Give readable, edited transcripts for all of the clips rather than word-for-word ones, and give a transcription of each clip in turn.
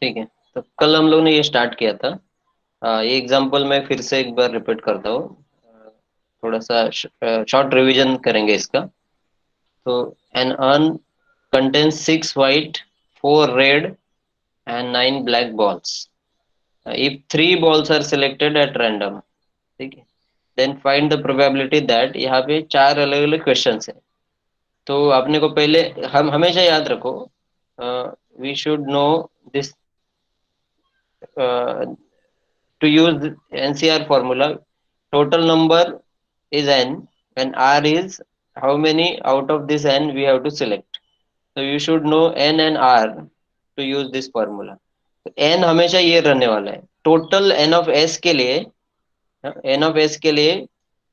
ठीक है, तो कल हम लोग ने ये स्टार्ट किया था। ये एग्जांपल मैं फिर से एक बार रिपीट करता हूँ। थोड़ा सा शॉर्ट रिवीजन करेंगे इसका। तो N earn contains 6 white, 4 red, and 9 black balls. If 3 balls are selected at random, ठीक है, then find the probability that. यहाँ पे चार अलग अलग क्वेश्चंस है। तो आपने को पहले हम हमेशा याद रखो, we should know this to use NCR formula. Total number is n and r is how many out of this n we have to select. So you should know n and r to use this formula. तो n हमेशा ये रहने वाला है। Total n of s के लिए, n of s के लिए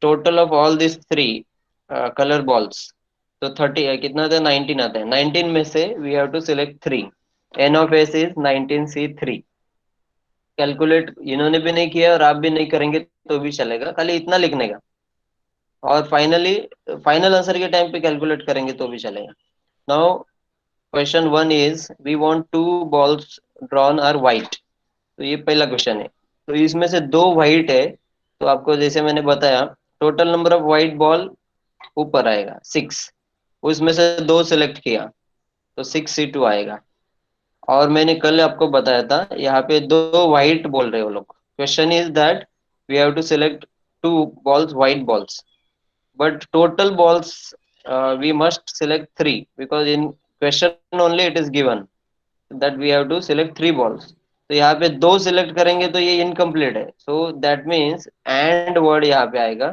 total of all this three colour balls, तो 30 कितना आता है, 19 आता है। 19 में से we have to select three. n of s is 19c3। Calculate इन्होंने भी नहीं किया और आप भी नहीं करेंगे तो भी चलेगा, खाली इतना लिखने का। और फाइनली फाइनल आंसर के टाइम पे कैलकुलेट करेंगे तो भी चलेगा। Now question one is we want two balls drawn are white. तो ये पहला क्वेश्चन है। तो इसमें से दो वाइट है, तो आपको जैसे मैंने बताया, total number of white ball ऊपर आएगा 6। उसमें से दो सिलेक्ट किया तो 6c2 आएगा। और मैंने कल आपको बताया था, यहाँ पे दो वाइट बोल रहे हो लोग। Question is that we have to select two balls, white balls, but total balls we must select three because in question only it is given that we have to select three balls. तो यहाँ पे दो select करेंगे तो ये incomplete है। So that means and word यहाँ पे आएगा,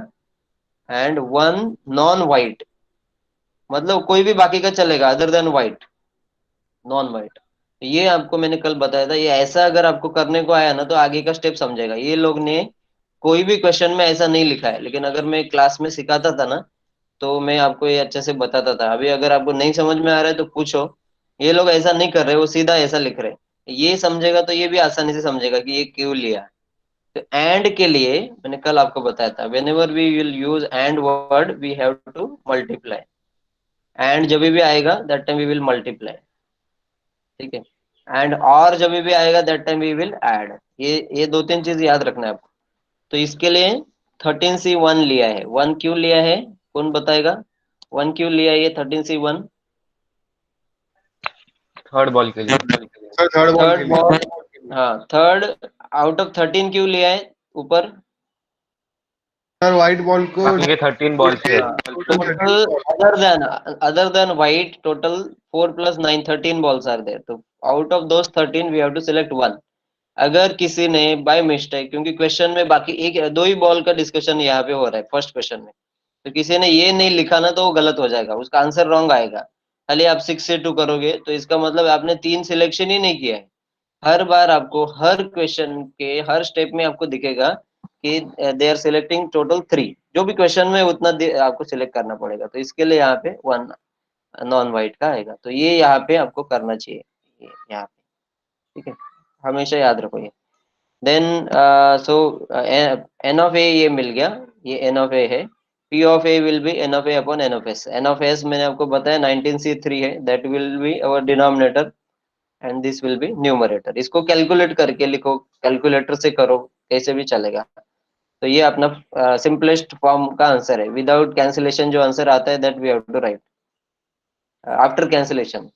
एंड वन नॉन वाइट, मतलब कोई भी बाकी का चलेगा other than white, non white. ये आपको मैंने कल बताया था। ये ऐसा अगर आपको करने को आया ना तो आगे का स्टेप समझेगा। ये लोग ने कोई भी क्वेश्चन में ऐसा नहीं लिखा है, लेकिन अगर मैं क्लास में सिखाता था ना तो मैं आपको ये अच्छे से बताता था। अभी अगर आपको नहीं समझ में आ रहा है तो पूछो। ये लोग ऐसा नहीं कर रहे, वो सीधा ऐसा लिख रहे। ये समझेगा तो ये भी आसानी से समझेगा कि ये क्यों लिया। तो एंड के लिए मैंने कल आपको बताया था, whenever we will use and word we have to multiply. And जब भी आएगा that time we will multiply, ठीक है। एंड और जब भी आएगा that time we will add. ये दो तीन चीज याद रखना है आपको। तो इसके लिए 13c1 लिया है। वन क्यों लिया है, कौन बताएगा? वन क्यों लिया है ये 13c1? थर्ड बॉल के लिए। सर थर्ड बॉल के थर्ड लिए। बॉल, हाँ, थर्ड आउट ऑफ 13 क्यों लिया है ऊपर? सर व्हाइट बॉल को बाकी के 13 बॉल से। Total other than white, total 4 + 9 13 balls are there. तो out of those 13 we have to select one. अगर किसी ने बाय मिस्टेक, क्योंकि क्वेश्चन में बाकी एक दो ही बॉल का डिस्कशन यहाँ पे हो रहा है फर्स्ट क्वेश्चन में, तो किसी ने ये नहीं लिखा ना तो वो गलत हो जाएगा, उसका आंसर रॉन्ग आएगा। खाली आप 6 से 2 करोगे तो इसका मतलब आपने 3 सिलेक्शन ही नहीं किया है। हर बार आपको हर क्वेश्चन के हर स्टेप में आपको दिखेगा कि दे आर सिलेक्टिंग टोटल 3। जो भी क्वेश्चन में उतना आपको सिलेक्ट करना पड़ेगा। तो इसके लिए यहाँ पे वन नॉन वाइट का आएगा। तो ये यहाँ पे आपको करना चाहिए, यहाँ पे, ठीक है। हमेशा याद रखो ये। Then so N of A ये मिल गया, ये एन ऑफ ए है। P of A will be N of A upon N of S. N of S मैंने आपको बताया 19c3 है, that will be our denominator and this will be numerator. इसको कैलकुलेट करके लिखो, कैलकुलेटर से करो, कैसे भी चलेगा। तो ये अपना सिंपलेस्ट फॉर्म का आंसर है। विदाउट कैंसिलेशन जो आंसर आता है that we have to write after cancellation.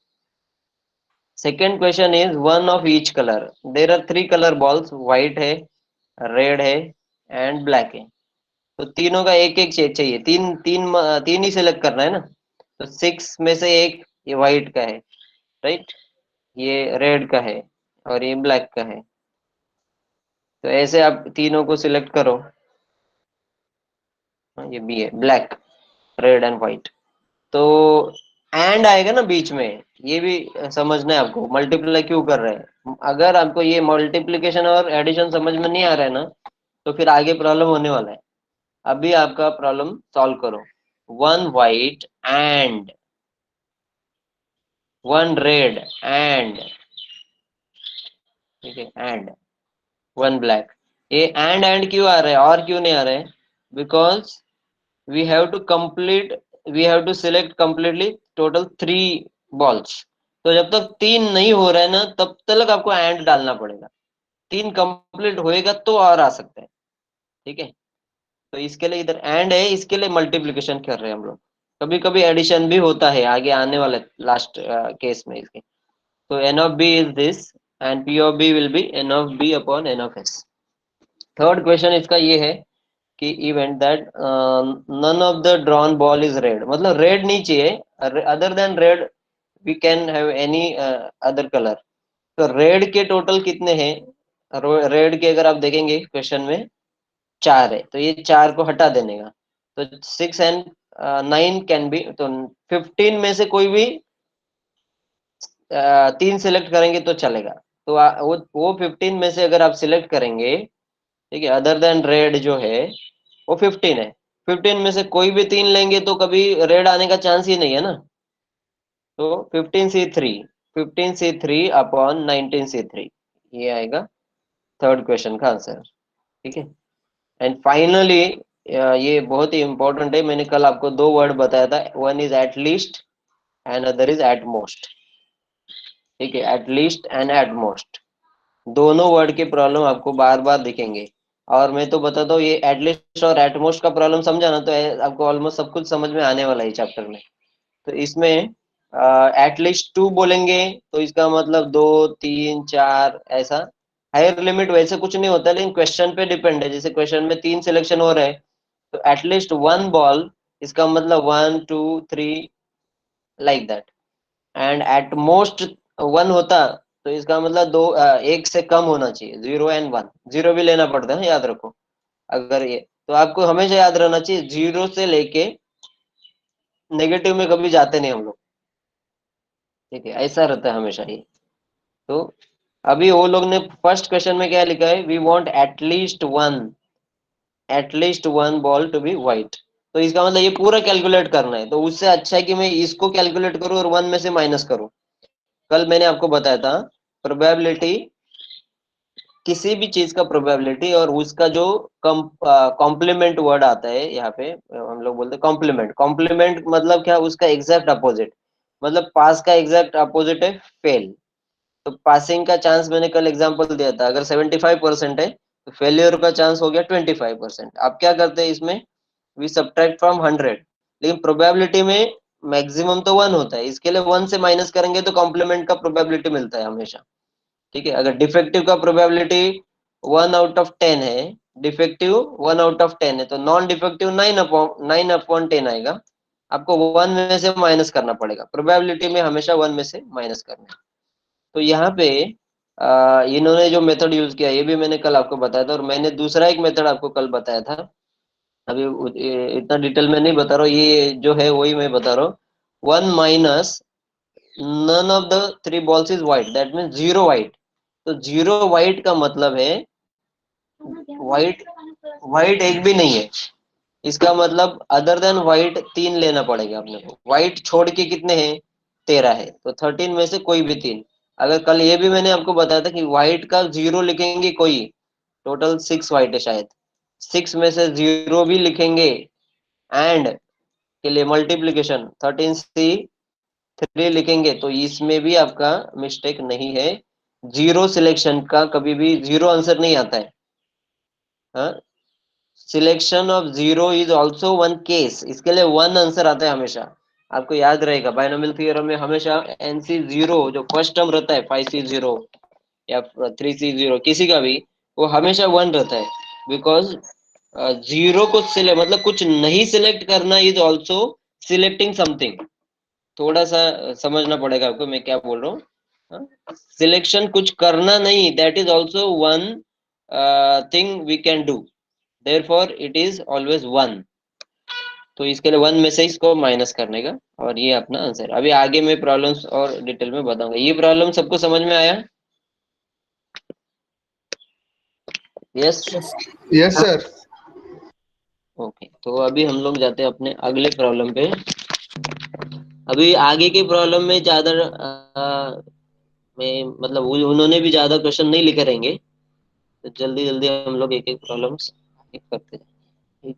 Second question is one of each colour. There are three colour balls, white है, रेड है एंड ब्लैक है। तो तीनों का एक एक चाहिए। तीन तीन तीन ही सिलेक्ट करना है ना। तो 6 में से एक ये व्हाइट का है, राइट, ये रेड का है और ये ब्लैक का है। तो ऐसे आप तीनों को सिलेक्ट करो। ये भी है ब्लैक, रेड एंड व्हाइट। तो एंड आएगा ना बीच में, ये भी समझना है आपको। मल्टीप्लाई क्यों कर रहे हैं? अगर आपको ये मल्टीप्लिकेशन और एडिशन समझ में नहीं आ रहा है ना तो फिर आगे प्रॉब्लम होने वाला है। अभी आपका प्रॉब्लम सॉल्व करो। One white and one red and, ठीक है, एंड वन ब्लैक। ये एंड क्यों आ रहा है और क्यों नहीं आ रहा है? Because we have to select completely total 3 balls. तो जब तक 3 नहीं हो रहा है ना, तब तक आपको एंड डालना पड़ेगा। 3 कंप्लीट होएगा तो और आ सकता है। ठीक है, तो इसके लिए इधर एंड है, इसके लिए मल्टीप्लिकेशन कर रहे हैं हम लोग। कभी कभी एडिशन भी होता है आगे आने वाले लास्ट केस में इसके। तो N of B is this, and P of B will be N of B upon N of S. Third question इसका ये है कि event that none of the drawn ball is red, मतलब red नहीं चाहिए, other than red we can have any other colour. तो red के total कितने हैं? रेड के अगर आप देखेंगे क्वेश्चन में 4 है, तो ये 4 को हटा देने का। तो 6 एंड 9 कैन बी, तो 15 में से कोई भी 3 सिलेक्ट करेंगे तो चलेगा। तो वो 15 में से अगर आप सिलेक्ट करेंगे, ठीक है, अदर देन रेड जो है वो 15 है, 15 में से कोई भी 3 लेंगे तो कभी रेड आने का चांस ही नहीं है ना। तो 15C3, 15C3 अपॉन 19C3, ये आएगा थर्ड क्वेश्चन का आंसर। ठीक है, एंड फाइनली ये बहुत ही इंपॉर्टेंट है, मैंने कल आपको 2 वर्ड बताया था, one is at least and other is at most. ठीक है, at least and at most, दोनों वर्ड के प्रॉब्लम आपको बार बार दिखेंगे। और मैं तो बताता हूँ, ये एटलीस्ट और एटमोस्ट का प्रॉब्लम समझा ना, तो आपको ऑलमोस्ट सब कुछ समझ में आने वाला है चैप्टर में। तो इसमें एटलीस्ट 2 बोलेंगे तो इसका मतलब 2 3 4 ऐसा। हायर लिमिट वैसे कुछ नहीं होता, लेकिन क्वेश्चन पे डिपेंड है। जैसे क्वेश्चन में 3 सिलेक्शन हो रहा है, तो एटलीस्ट 1 बॉल, इसका मतलब 1 2 3, like that. And at most 1 होता, तो इसका मतलब एक से कम होना चाहिए, 0 and 1, जीरो भी लेना पड़ता है ना, याद रखो। अगर ये, तो आपको हमेशा याद रहना चाहिए, जीरो से लेके नेगेटिव में कभी जाते नहीं हम लोग। ठीक है, ऐसा रहता है हमेशा ये। तो अभी वो लोग ने फर्स्ट क्वेश्चन में क्या लिखा है, we want at least one ball to be white. तो इसका मतलब ये पूरा कैलकुलेट करना है, तो उससे अच्छा है कि मैं इसको कैलकुलेट करूं और 1 में से माइनस करूं। कल मैंने आपको बताया था, प्रोबेबिलिटी, किसी भी चीज का प्रोबेबिलिटी और उसका जो कॉम्प्लीमेंट वर्ड आता है यहाँ पे, हम लोग बोलते हैं कॉम्प्लीमेंट। कॉम्प्लीमेंट मतलब क्या, उसका एग्जैक्ट अपोजिट। मतलब पास का एग्जैक्ट अपोजिट है फेल। तो पासिंग का चांस मैंने कल एग्जांपल दिया था, अगर 75% है तो फेलियर का चांस हो गया 25%। आप क्या करते हैं इसमें, वी सब्ट्रैक्ट फ्रॉम 100, लेकिन प्रोबेबिलिटी में मैक्सिमम तो 1 होता है, इसके लिए 1 से माइनस करेंगे तो कॉम्प्लीमेंट का प्रोबेबिलिटी मिलता है हमेशा। ठीक है, अगर डिफेक्टिव का प्रोबेबिलिटी 1/10 है, डिफेक्टिव 1/10 है, तो नॉन डिफेक्टिव 9/10 आएगा। आपको 1 में से माइनस करना पड़ेगा, प्रोबेबिलिटी में हमेशा 1 में से माइनस करना है। तो यहाँ पे इन्होंने जो मेथड यूज किया, ये भी मैंने कल आपको बताया था, और मैंने दूसरा एक मेथड आपको कल बताया था। अभी इतना डिटेल में नहीं बता रहा हूँ, ये जो है वही मैं बता रहा हूँ। 1 minus none of the 3 balls is white, that means 0 white. तो 0 व्हाइट का मतलब है व्हाइट, व्हाइट एक भी नहीं है। इसका मतलब अदर देन व्हाइट 3 लेना पड़ेगा अपने को। व्हाइट छोड़ के कितने हैं, 13 है, तो 13 में से कोई भी 3। अगर कल ये भी मैंने आपको बताया था कि व्हाइट का 0 लिखेंगे कोई, टोटल 6 व्हाइट है शायद, 6 में से 0 भी लिखेंगे, एंड के लिए मल्टीप्लीकेशन 13C3 लिखेंगे, तो इसमें भी आपका मिस्टेक नहीं है। जीरो सिलेक्शन का कभी भी जीरो आंसर नहीं आता है। हाँ, selection of zero is also one case, इसके लिए 1 आंसर आता है हमेशा। आपको याद रहेगा, बायनोमियल थ्योरम में हमेशा NC0 जो फर्स्ट टर्म रहता है, 5C0 या 3C0 किसी का भी, वो हमेशा 1 रहता है। बिकॉज जीरो को सिलेक्ट मतलब कुछ नहीं सिलेक्ट करना इज ऑल्सो सिलेक्टिंग समथिंग। थोड़ा सा समझना पड़ेगा आपको मैं क्या बोल रहा हूँ। सिलेक्शन कुछ करना नहीं, that is also one thing we can do, therefore it is always 1। तो इसके लिए 1 में से इसको माइनस करने का, और ये अपना आंसर। अभी आगे मैं प्रॉब्लम्स और डिटेल में बताऊंगा। ये प्रॉब्लम सबको समझ में आया? Yes. Yes. Yes sir. Okay, तो अभी हम लोग जाते हैं अपने अगले प्रॉब्लम पे। अभी आगे के प्रॉब्लम में ज्यादा में मतलब उन्होंने भी ज्यादा क्वेश्चन नहीं लिखे रहेंगे, तो जल्दी जल्दी हम लोग एक एक प्रॉब्लम्स करते हैं।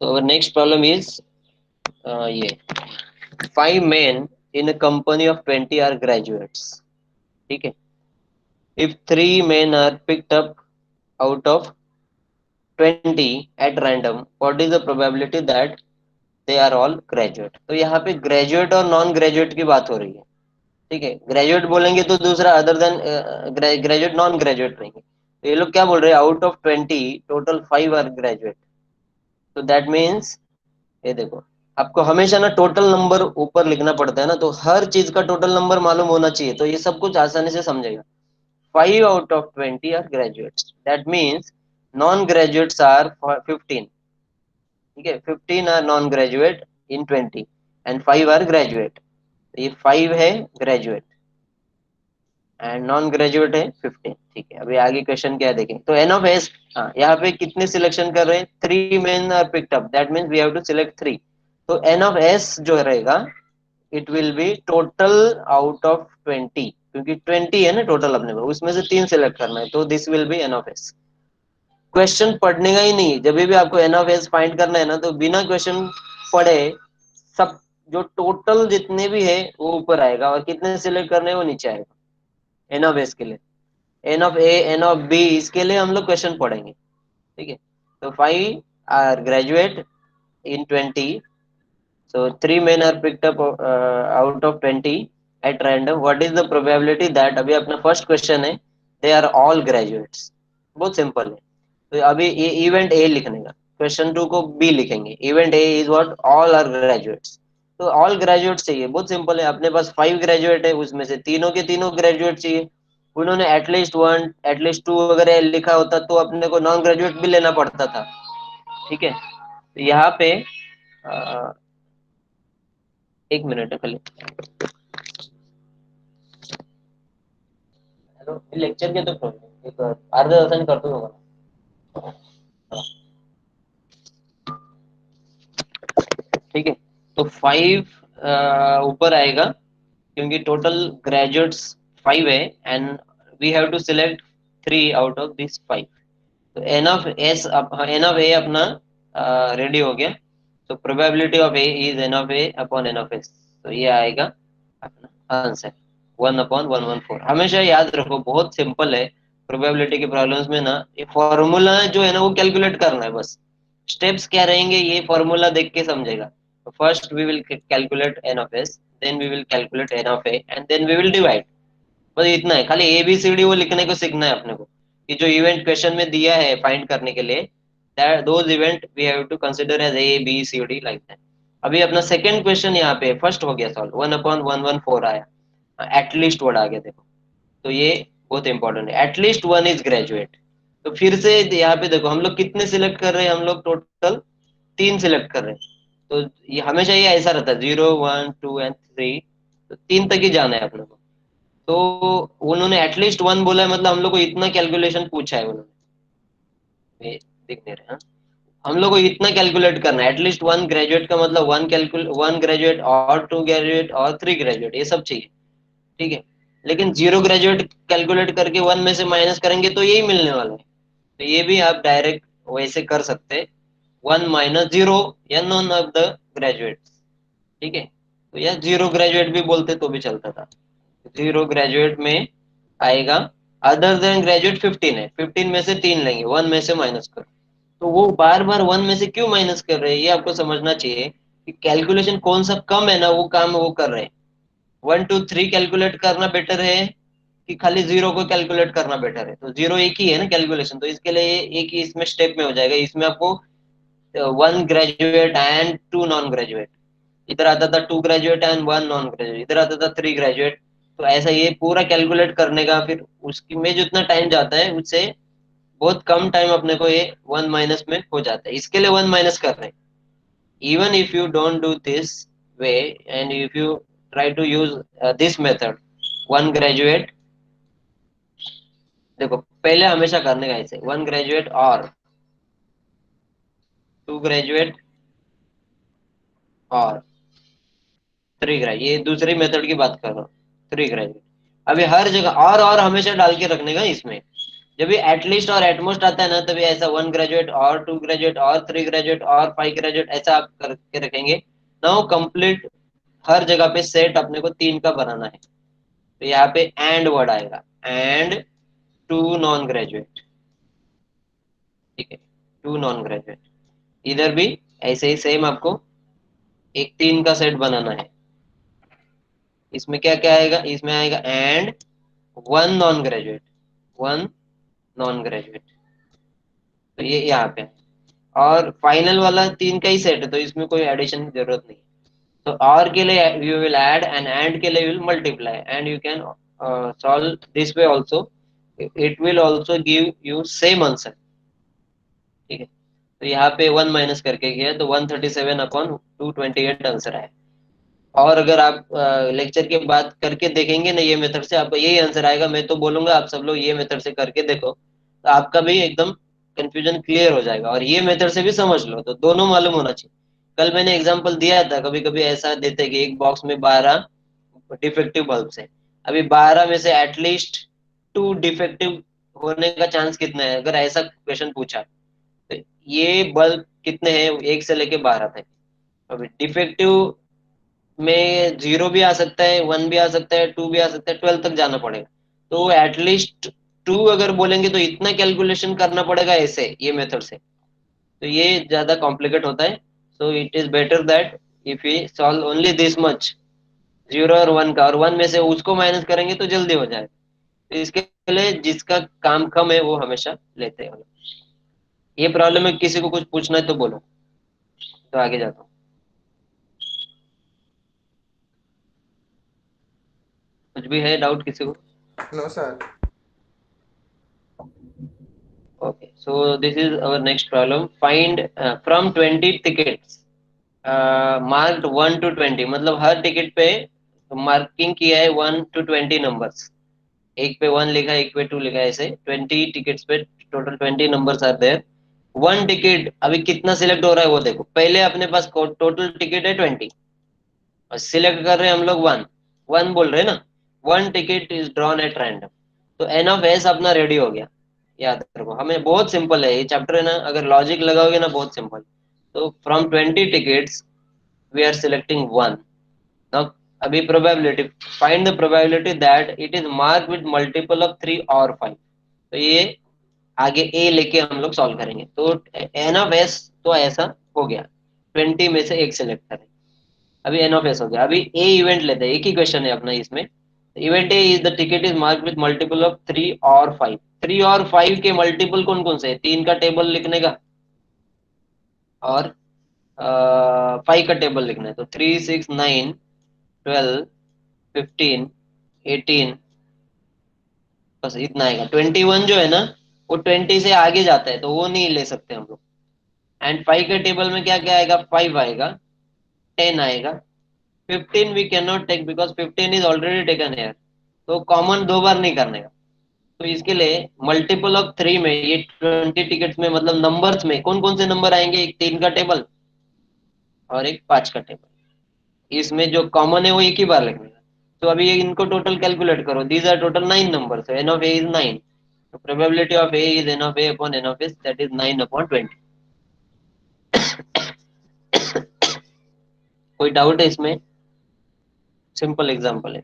तो our next problem is ये 5 men in a company of 20 are graduates. ठीक है. If 3 men are picked up out of 20 at random, what is the probability that they are all graduate? तो यहाँ पे ग्रेजुएट और नॉन ग्रेजुएट की बात हो रही है. ठीक है. ग्रेजुएट बोलेंगे तो दूसरा other than graduate non graduate रहेंगे. तो ये लोग क्या बोल रहे हैं, out of 20 total 5 are graduate. तो दैट मीन्स ये देखो, आपको हमेशा ना टोटल नंबर ऊपर लिखना पड़ता है ना, तो हर चीज का टोटल नंबर मालूम होना चाहिए, तो ये सब कुछ आसानी से समझेगा. 5 out of 20 are graduates. That means non-graduates are 15. ठीक है. 15 are non-graduate in 20 and 5 are graduate. ये 5 है ग्रेजुएट एंड नॉन ग्रेजुएट है 15. ठीक है. अभी आगे क्वेश्चन क्या है देखें. तो एन ऑफ एस, हाँ, यहाँ पे कितने सिलेक्शन कर रहे हैं, 3 men are picked up. That means we have to select 3. तो एन ऑफ एस जो रहेगा, it will B total out of 20, क्योंकि 20 है ना टोटल अपने पास, उसमें से 3 सिलेक्ट करना है, तो this will be N of S. Question पढ़ने का ही नहीं, जब भी आपको एन ऑफ एस फाइंड करना है ना, तो बिना क्वेश्चन पढ़े सब जो टोटल जितने भी है वो ऊपर आएगा, और कितने सिलेक्ट करने हैं वो नीचे आएगा. एन ऑफ एस के लिए, N of A, N of B, इसके लिए हम लोग क्वेश्चन पढ़ेंगे. ठीक है. तो 5 are graduate in 20. So 3 men are picked up out of 20 at random. What is the probability that, अभी अपना फर्स्ट क्वेश्चन है, they are all graduates. बहुत सिंपल है. तो अभी ये इवेंट ए लिखने का, क्वेश्चन 2 को बी लिखेंगे. Event A is what, all are graduates. तो ऑल ग्रेजुएट चाहिए, बहुत सिंपल है. अपने पास 5 ग्रेजुएट है, उसमें से तीनों के तीनों ग्रेजुएट चाहिए. उन्होंने एटलीस्ट 1 एटलीस्ट 2 वगैरह लिखा होता तो अपने को नॉन ग्रेजुएट भी लेना पड़ता था. ठीक है. तो यहाँ पे एक मिनट है खाली. हॅलो, मी लेक्चर घेतो थोडं, एक अर्ध्या तासाने करतो तुम्हाला. ठीक है. तो 5 ऊपर आएगा, क्योंकि टोटल ग्रेजुएट्स 5 है and we have to select 3 out of this 5. तो N of S, N of A अपना रेडी हो गया. तो probability of A is N of A upon N of S. तो ये आएगा अपना आंसर 1/114. हमेशा याद रखो, बहुत सिंपल है. प्रोबेबिलिटी के प्रॉब्लम्स में ना, ये फॉर्मूला जो है ना वो कैलकुलेट करना है बस. स्टेप्स क्या रहेंगे ये फॉर्मूला देख के समझेगा. First we will calculate N of S, then we will calculate N of A and then we will divide. बस इतना है. खाली ए बी सी डी वो लिखने को सीखना है अपने को, कि जो इवेंट क्वेश्चन में दिया है फाइंड करने के लिए, those event we have to consider as A B C D like that. अभी अपना सेकंड क्वेश्चन यहाँ पे फर्स्ट हो गया सॉल्व, 1/114 आया. एटलीस्ट वर्ड आ गया देखो. तो ये बहुत इंपॉर्टेंट है, एटलीस्ट 1 इज ग्रेजुएट. तो फिर से यहाँ पे देखो, हम लोग कितने सिलेक्ट कर रहे हैं, हम लोग टोटल 3 सिलेक्ट कर रहे हैं. तो ये हमेशा ये ऐसा रहता है, 0 1 2 एंड 3. तो 3 तक ही जाना है अपने को. तो उन्होंने एटलीस्ट 1 बोला है, मतलब हम लोग को इतना कैलकुलेशन पूछा है उन्होंने. ये दिख नहीं रहा. हम लोग को इतना कैलकुलेट करना है. एटलीस्ट 1 ग्रेजुएट का मतलब 1 ग्रेजुएट और 2 ग्रेजुएट और 3 ग्रेजुएट, ये सब चाहिए. ठीक है. लेकिन 0 ग्रेजुएट कैलकुलेट करके 1 में से माइनस करेंगे तो यही मिलने वाला है. तो ये भी आप डायरेक्ट वैसे कर सकते हैं, 1 - 0 या नॉन ऑफ द ग्रेजुएट. ठीक है. तो या 0 ग्रेजुएट भी बोलते तो भी चलता था. 0 ग्रेजुएट में आएगा, अदर देन ग्रेजुएट 15 है, 15 में से 3 लेंगे, 1 में से माइनस करो. तो वो बार बार 1 में से क्यों माइनस कर रहे हैं, ये आपको समझना चाहिए. कि कैलकुलेशन कौन सा कम है ना, वो काम वो कर रहे हैं. 1 2 3 कैलकुलेट करना बेटर है, कि खाली 0 को कैलकुलेट करना बेटर है. तो 0 एक ही है ना कैलकुलेशन, तो इसके लिए एक ही इसमें स्टेप में हो जाएगा. इसमें आपको 1 ग्रेजुएट एंड 2 नॉन ग्रेजुएट, इधर आता था 2 ग्रेजुएट एंड 1 नॉन ग्रेजुएट, इधर आता था 3 ग्रेजुएट. तो ऐसा ये पूरा कैलकुलेट करने का, फिर उसकी में जितना टाइम जाता है उससे बहुत कम टाइम अपने को ये 1 माइनस में हो जाता है. इसके लिए 1 माइनस कर रहे हैं. even if you don't do this way and if you try to use this method, 1 graduate, देखो पहले हमेशा करने का ऐसे, 1 ग्रेजुएट और 2 ग्रेजुएट और 3 ग्रेजुएट, ये दूसरी मेथड की बात कर रहा हूँ. 3 ग्रेजुएट. अभी हर जगह और हमेशा डाल के रखने का इसमें. जब भी एटलीस्ट और एटमोस्ट आता है ना, तभी ऐसा 1 ग्रेजुएट और 2 ग्रेजुएट और 3 ग्रेजुएट और 5 ग्रेजुएट ऐसा आप करके रखेंगे। नाउ कंप्लीट हर जगह पे सेट अपने को 3 का बनाना है। तो यहाँ पे एंड वर्ड आएगा, एंड 2 नॉन ग्रेजुएट, ठीक है, 2 नॉन ग्रेजुएट। इधर भी ऐसे ही सेम आपको एक 3 का सेट बनाना है। इसमें क्या क्या आएगा, इसमें आएगा and 1 non graduate, 1 non graduate, तो ये यहाँ पे। और फाइनल वाला 3 का ही सेट है, तो इसमें कोई एडिशन की जरूरत नहीं। तो और के लिए यू विल ऐड एंड के लिए you will multiply, and you can solve this way also, it will also give you same answer, ठीक है। तो यहाँ पे 1 माइनस करके किया तो 137 अपॉन 228 आंसर है। और अगर आप लेक्चर के बाद करके देखेंगे ना ये मेथड से, आपको यही आंसर आएगा। मैं तो बोलूंगा आप सब लोग ये मेथड से करके देखो, तो आपका भी एकदम कंफ्यूजन क्लियर हो जाएगा। और ये मेथड से भी समझ लो, तो दोनों मालूम होना चाहिए। कल मैंने एग्जांपल दिया था, कभी कभी ऐसा देते कि एक बॉक्स में 12 डिफेक्टिव बल्ब है। अभी 12 में से एटलीस्ट 2 डिफेक्टिव होने का चांस कितना है, अगर ऐसा क्वेश्चन पूछा तो ये बल्ब कितने हैं, 1 से लेके 12 तक। अभी डिफेक्टिव में 0 भी आ सकता है, 1 भी आ सकता है, 2 भी आ सकता है, 12 तक जाना पड़ेगा। तो एटलीस्ट 2 अगर बोलेंगे तो इतना कैलकुलेशन करना पड़ेगा ऐसे, ये मेथड से। तो ये ज्यादा कॉम्प्लिकेट होता है। So it is better that if we solve only this much, 0 और 1 का, और 1 में से उसको माइनस करेंगे तो जल्दी हो जाएगा। तो इसके लिए जिसका काम कम है वो हमेशा लेते हैं। ये प्रॉब्लम है, किसी को कुछ पूछना है तो बोलो, तो आगे जाता हूँ। कुछ भी है डाउट किसी को? No, sir. Okay, so this is our next problem. Find from 20 tickets marked 1 to 20, मतलब हर टिकट पे मार्किंग किया है 1 to 20 नंबर्स। एक पे 1 लिखा है, एक पे 2 लिखा है, ऐसे 20 टिकट्स पे total 20 numbers are there. 1 ticket अभी कितना सिलेक्ट हो रहा है वो देखो। पहले अपने पास टोटल टिकट है 20 और सिलेक्ट कर रहे हैं हम लोग 1, 1 बोल रहे हैं ना। 1 ticket is drawn at random, तो एन ऑफ एस अपना रेडी हो गया। याद रखो, हमें बहुत सिंपल है ये चैप्टर है ना, अगर लॉजिक लगाओगे ना बहुत सिंपल। तो from 20 tickets we are selecting 1। Now अभी probability, find the probability that it is mark with multiple of 3 और 5। तो ये आगे ए लेके हम लोग सॉल्व करेंगे। तो एन ऑफ एस तो ऐसा हो गया, 20 में से एक सिलेक्ट करें। अभी एन ऑफ एस हो गया। अभी ए इवेंट लेते हैं, एक ही क्वेश्चन है अपना इसमें। Event A is the ticket is mark with multiple of 3 और 5। 3 और 5 के मल्टीपल कौन कौन से है, 3 का टेबल लिखने का और 5 का टेबल लिखना है। तो 3 6 9 12 15 18, बस इतना आएगा। 21 जो है ना, वो 20 से आगे जाता है तो वो नहीं ले सकते हम लोग। एंड 5 के टेबल में क्या क्या आएगा, 5 आएगा, 10 आएगा, 15 we can not take because 15 is already taken here, तो कॉमन 2 बार नहीं करने का। तो इसके लिए मल्टीपल ऑफ 3 में, ये 20 टिकट्स में मतलब नंबर्स में कौन कौन से नंबर आएंगे, एक 3 का टेबल और एक 5 का टेबल। इसमें जो कॉमन है वो एक ही बार लिखने का। तो अभी ये इनको टोटल कैलकुलेट करो, these are total 9 numbers, N of A is 9। तो probability of A is N of A upon N of S, that is 9 upon 20। कोई डाउट है इसमें? सिंपल एग्जांपल है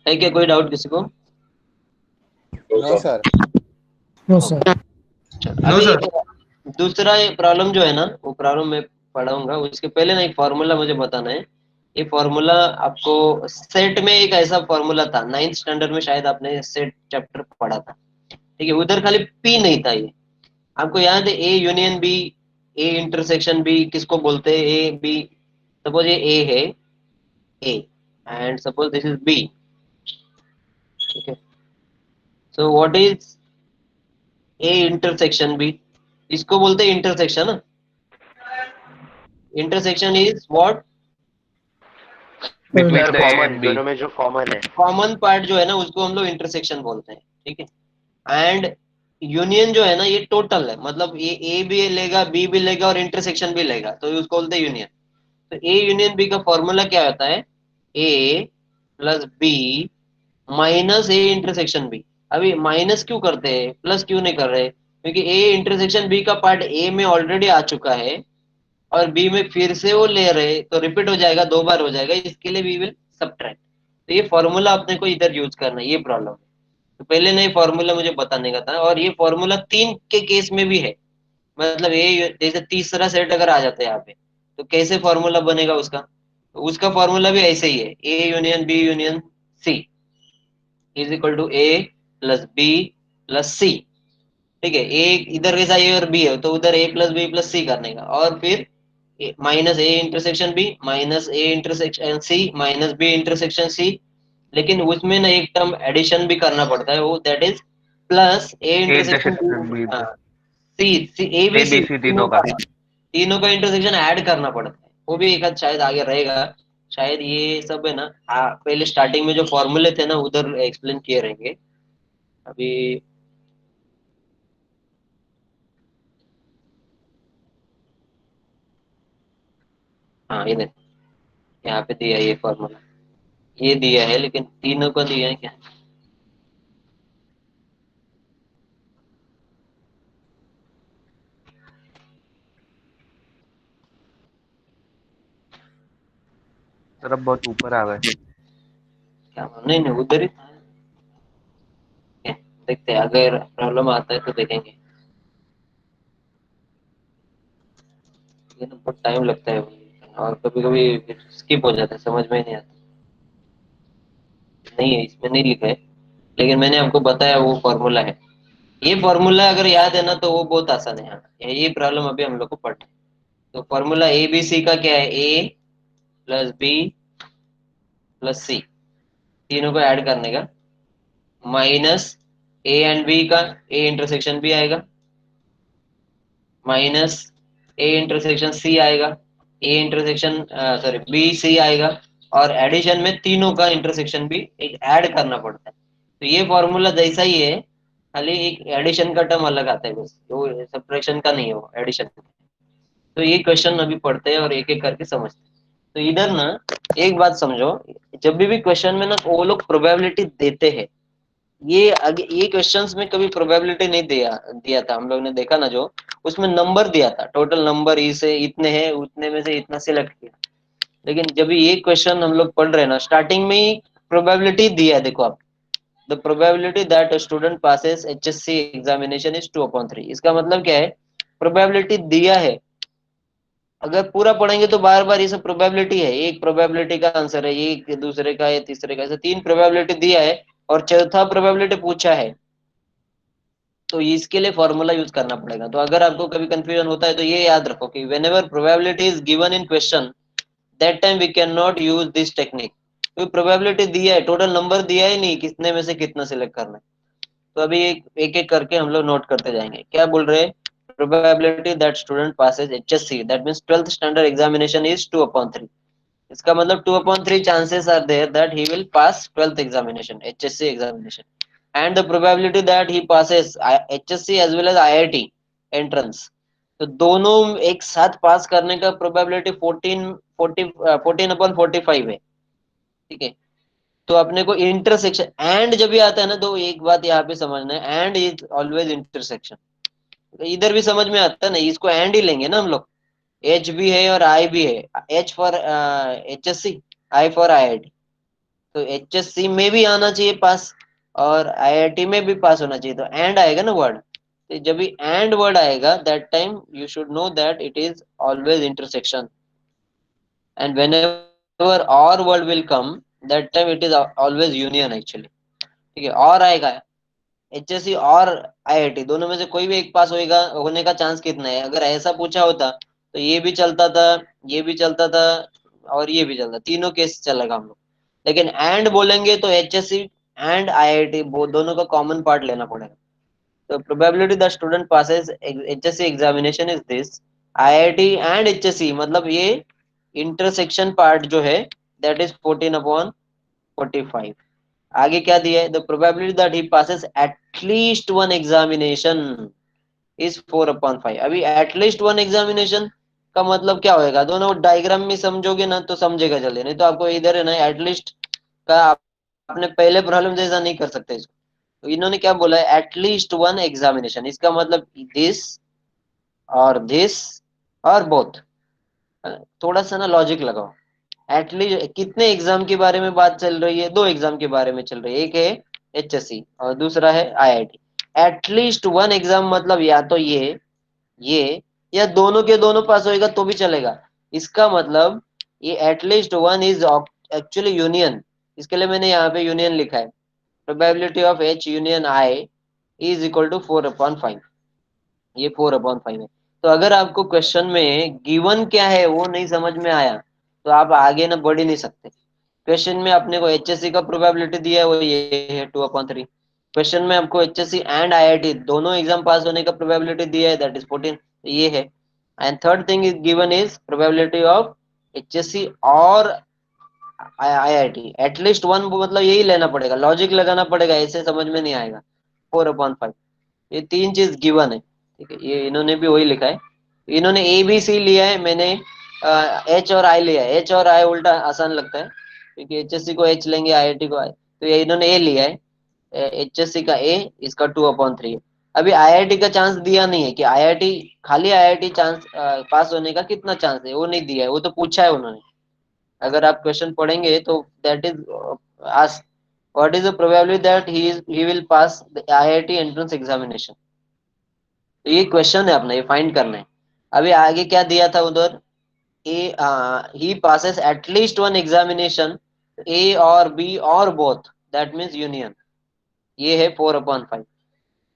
क्या? कोई डाउट किसी को? No, sir. No sir. No, अभी sir. दूसरा प्रॉब्लम जो है ना, वो प्रॉब्लम मैं पढ़ाऊंगा, उसके पहले ना एक फॉर्मूला मुझे बताना है। ये फॉर्मूला आपको सेट में, एक ऐसा फॉर्मूला था 9th स्टैंडर्ड में, शायद आपने सेट चैप्टर पढ़ा था, ठीक है। उधर खाली पी नहीं था, ये आपको याद है, A union B, A intersection B किसको बोलते हैं, ए बी। सपोज ये ए है, A and suppose this is B, ठीक है। So what is A intersection B? इसको बोलते हैं इंटरसेक्शन ना। Intersection is what, Between sir the A common, and B. दोनों में जो कॉमन है। कॉमन पार्ट जो है ना उसको हम लोग इंटरसेक्शन बोलते हैं, ठीक है। एंड यूनियन जो है ना, ये टोटल है, मतलब ये ए भी लेगा, बी भी लेगा और इंटरसेक्शन भी लेगा, तो उसको बोलते हैं यूनियन। तो ए यूनियन बी का फॉर्मूला क्या होता है, A plus B minus A intersection B. अभी माइनस क्यों करते हैं, प्लस क्यों नहीं कर रहे? क्योंकि ए इंटरसेक्शन बी का पार्ट ए में ऑलरेडी आ चुका है और बी में फिर से वो ले रहे, तो रिपीट हो जाएगा, 2 बार हो जाएगा, इसके लिए वी विल सब्ट्रैक्ट। तो ये फॉर्मूला अपने को इधर यूज करना है, ये प्रॉब्लम है। तो पहले नहीं फॉर्मूला मुझे बताने का था, और ये फॉर्मूला 3 के केस में भी है। मतलब ये जैसे तीसरा सेट अगर आ जाता है यहाँ पे, तो कैसे फॉर्मूला बनेगा उसका? तो उसका फॉर्मूला भी ऐसे ही है, A union B union C is equal to A plus B plus C. ठीक है, ए इधर कैसा ए और बी है, तो उधर A plus B plus C करने का, और फिर minus A intersection B minus A intersection C minus B intersection C. लेकिन उसमें ना एक टर्म एडिशन भी करना पड़ता है, वो that is plus A A intersection intersection B हाँ C C A B A C B C तीनों का। तीनों का इंटरसेक्शन ऐड करना पड़ता है। वो भी एक आध शायद आगे रहेगा, शायद ये सब है ना। हाँ, पहले स्टार्टिंग में जो फॉर्मूले थे ना उधर एक्सप्लेन किए रहेंगे अभी। हाँ इधर यहाँ पे दिया है ये फॉर्मूला, ये दिया है, लेकिन तीनों को दिया है क्या? सर अब बहुत ऊपर आ गए। क्या नहीं नहीं, उधर ही था। देखते हैं, अगर प्रॉब्लम आता है तो देखेंगे। ये ना बहुत टाइम लगता है, और कभी कभी स्किप हो जाता है, समझ में ही नहीं आता। नहीं है, इसमें नहीं लिखा है, लेकिन मैंने आपको बताया वो फॉर्मूला है। ये फॉर्मूला अगर याद है ना तो वो बहुत आसान है। हाँ, ये प्रॉब्लम अभी हम लोग को पढ़ना है। तो फॉर्मूला ए बी सी का क्या है? ए प्लस बी प्लस सी, तीनों को ऐड करने का, माइनस ए एंड बी का ए इंटरसेक्शन बी आएगा, माइनस ए इंटरसेक्शन सी आएगा, A intersection sorry B C आएगा, और एडिशन में तीनों का इंटरसेक्शन भी एक ऐड करना पड़ता है। तो ये फॉर्मूला जैसा ही है, खाली एक एडिशन का टर्म अलग आता है बस, वो सब्ट्रैक्शन का नहीं हो, एडिशन का। तो ये क्वेश्चन अभी पढ़ते हैं और एक एक करके समझते हैं। तो इधर ना एक बात समझो, जब भी क्वेश्चन में ना वो लोग प्रोबेबिलिटी देते हैं, ये आगे ये क्वेश्चंस में कभी प्रोबेबिलिटी नहीं दिया दिया था, हम लोग ने देखा ना, जो उसमें नंबर दिया था, टोटल नंबर इसे इतने हैं, उतने में से इतना सिलेक्ट किया। लेकिन जब ये क्वेश्चन हम लोग पढ़ रहे हैं ना, स्टार्टिंग में ही प्रोबेबिलिटी दिया है, देखो आप, the probability that student passes HSC examination is 2/3। इसका मतलब क्या है? प्रोबेबिलिटी दिया है। अगर पूरा पढ़ेंगे तो बार बार ये सब प्रोबेबिलिटी है, एक प्रोबेबिलिटी का आंसर है, एक दूसरे का है, तीसरे का, ऐसे 3 प्रोबेबिलिटी दिया है, और चौथा प्रोबेबिलिटी पूछा है। तो इसके लिए फॉर्मूला यूज करना पड़ेगा। तो अगर आपको कभी कंफ्यूजन होता है तो ये याद रखो कि whenever probability is given in question, that time we can not use this technique. क्योंकि प्रोबेबिलिटी दिया है, टोटल नंबर दिया ही नहीं, कितने में से कितना सिलेक्ट करना है। तो अभी एक एक करके हम लोग नोट करते जाएंगे। क्या बोल रहे हैं? Probability that student passes HSC, that means 12th standard examination is 2/3। इसका मतलब 2/3 chances are there that he will pass 12th examination, HSC examination, and the probability that he passes HSC as well as IIT entrance, तो दोनों एक साथ पास करने का probability 14/45 है। ठीक है, तो अपने को इंटरसेक्शन एंड जब भी आता है ना, तो एक बात यहाँ पे समझना है, एंड इज ऑलवेज इंटरसेक्शन। इधर भी समझ में आता है ना, इसको एंड ही लेंगे ना हम लोग। एच भी है और आई भी है, H for HSC, I for IIT। तो HSC में भी आना चाहिए पास, और IIT में भी पास होना चाहिए, तो एंड आएगा ना वर्ड। तो जब भी एंड वर्ड आएगा, that time you should know that it is always intersection, and whenever or word will come, that time it is always union actually. ठीक है, और आएगा, HSC और IIT दोनों में से कोई भी एक पास होएगा, होने का चांस कितना है? अगर ऐसा पूछा होता तो ये भी चलता था, ये भी चलता था, और ये भी चलता, तीनों केस चलेगा हम लोग। लेकिन एंड बोलेंगे तो HSC एंड IIT वो दोनों का कॉमन पार्ट लेना पड़ेगा। तो probability the student passes HSC examination is this, IIT and HSC, मतलब ये इंटरसेक्शन पार्ट जो है, दैट इज 14/45। आगे क्या दिया है? The probability that he passes at least one examination is 4/5। अभी एटलीस्ट वन एग्जामिनेशन का मतलब क्या होएगा? दोनों डायग्राम में समझोगे ना तो समझेगा जल्दी, नहीं तो आपको इधर है ना एटलीस्ट का आपने पहले प्रॉब्लम जैसा नहीं कर सकते इसको। तो इन्होंने क्या बोला है, एटलीस्ट वन एग्जामिनेशन, इसका मतलब दिस और दिस और बोथ। थोड़ा सा ना लॉजिक लगाओ, एटलीस्ट कितने एग्जाम के बारे में बात चल रही है, दो एग्जाम के बारे में चल रही है, एक है एचएससी और दूसरा है आईआईटी। एटलीस्ट वन एग्जाम मतलब या तो ये या दोनों के दोनों पास होएगा तो भी चलेगा। इसका मतलब ये at least one is actually union. इसके लिए मैंने यहाँ पे यूनियन लिखा है, probability of H union I is equal to 4/5। ये 4/5 है। तो अगर आपको क्वेश्चन में गिवन क्या है वो नहीं समझ में आया तो आप आगे ना बढ़ ही नहीं सकते। क्वेश्चन में अपने को एचएससी का प्रोबेबिलिटी दिया है, वो ये है 2/3। क्वेश्चन में आपको एचएससी एंड आईआईटी दोनों एग्जाम पास होने का प्रोबेबिलिटी दिया है, दैट इज 14, ये है। And third thing is given is probability of HSC और आईआईटी एटलीस्ट वन, मतलब यही लेना पड़ेगा, लॉजिक लगाना पड़ेगा, ऐसे समझ में नहीं आएगा। 4/5 ये तीन चीज गिवन है, ठीक है। ये इन्होंने भी वही लिखा है। इन्होंने ए बी सी लिया है, मैंने एच और आई लिया है। एच और आई उल्टा आसान लगता है क्योंकि एचएससी को एच लेंगे, आईआईटी को आई, तो ये इन्होंने ए लिया है। एचएससी का ए, इसका 2/3 है। अभी आईआईटी का चांस दिया नहीं है कि आईआईटी, खाली आईआईटी चांस पास होने का कितना चांस है वो नहीं दिया है, वो तो पूछा है उन्होंने। अगर आप क्वेश्चन पढ़ेंगे तो that is ask what is the probability that he will pass the IIT entrance examination. तो ये क्वेश्चन है अपना, ये फाइंड करना है। अभी आगे क्या दिया था उधर, ए ही पासेस एटलीस्ट वन एग्जामिनेशन, ए और बी और बोथ, दैट मीन्स यूनियन, ये है 4/5।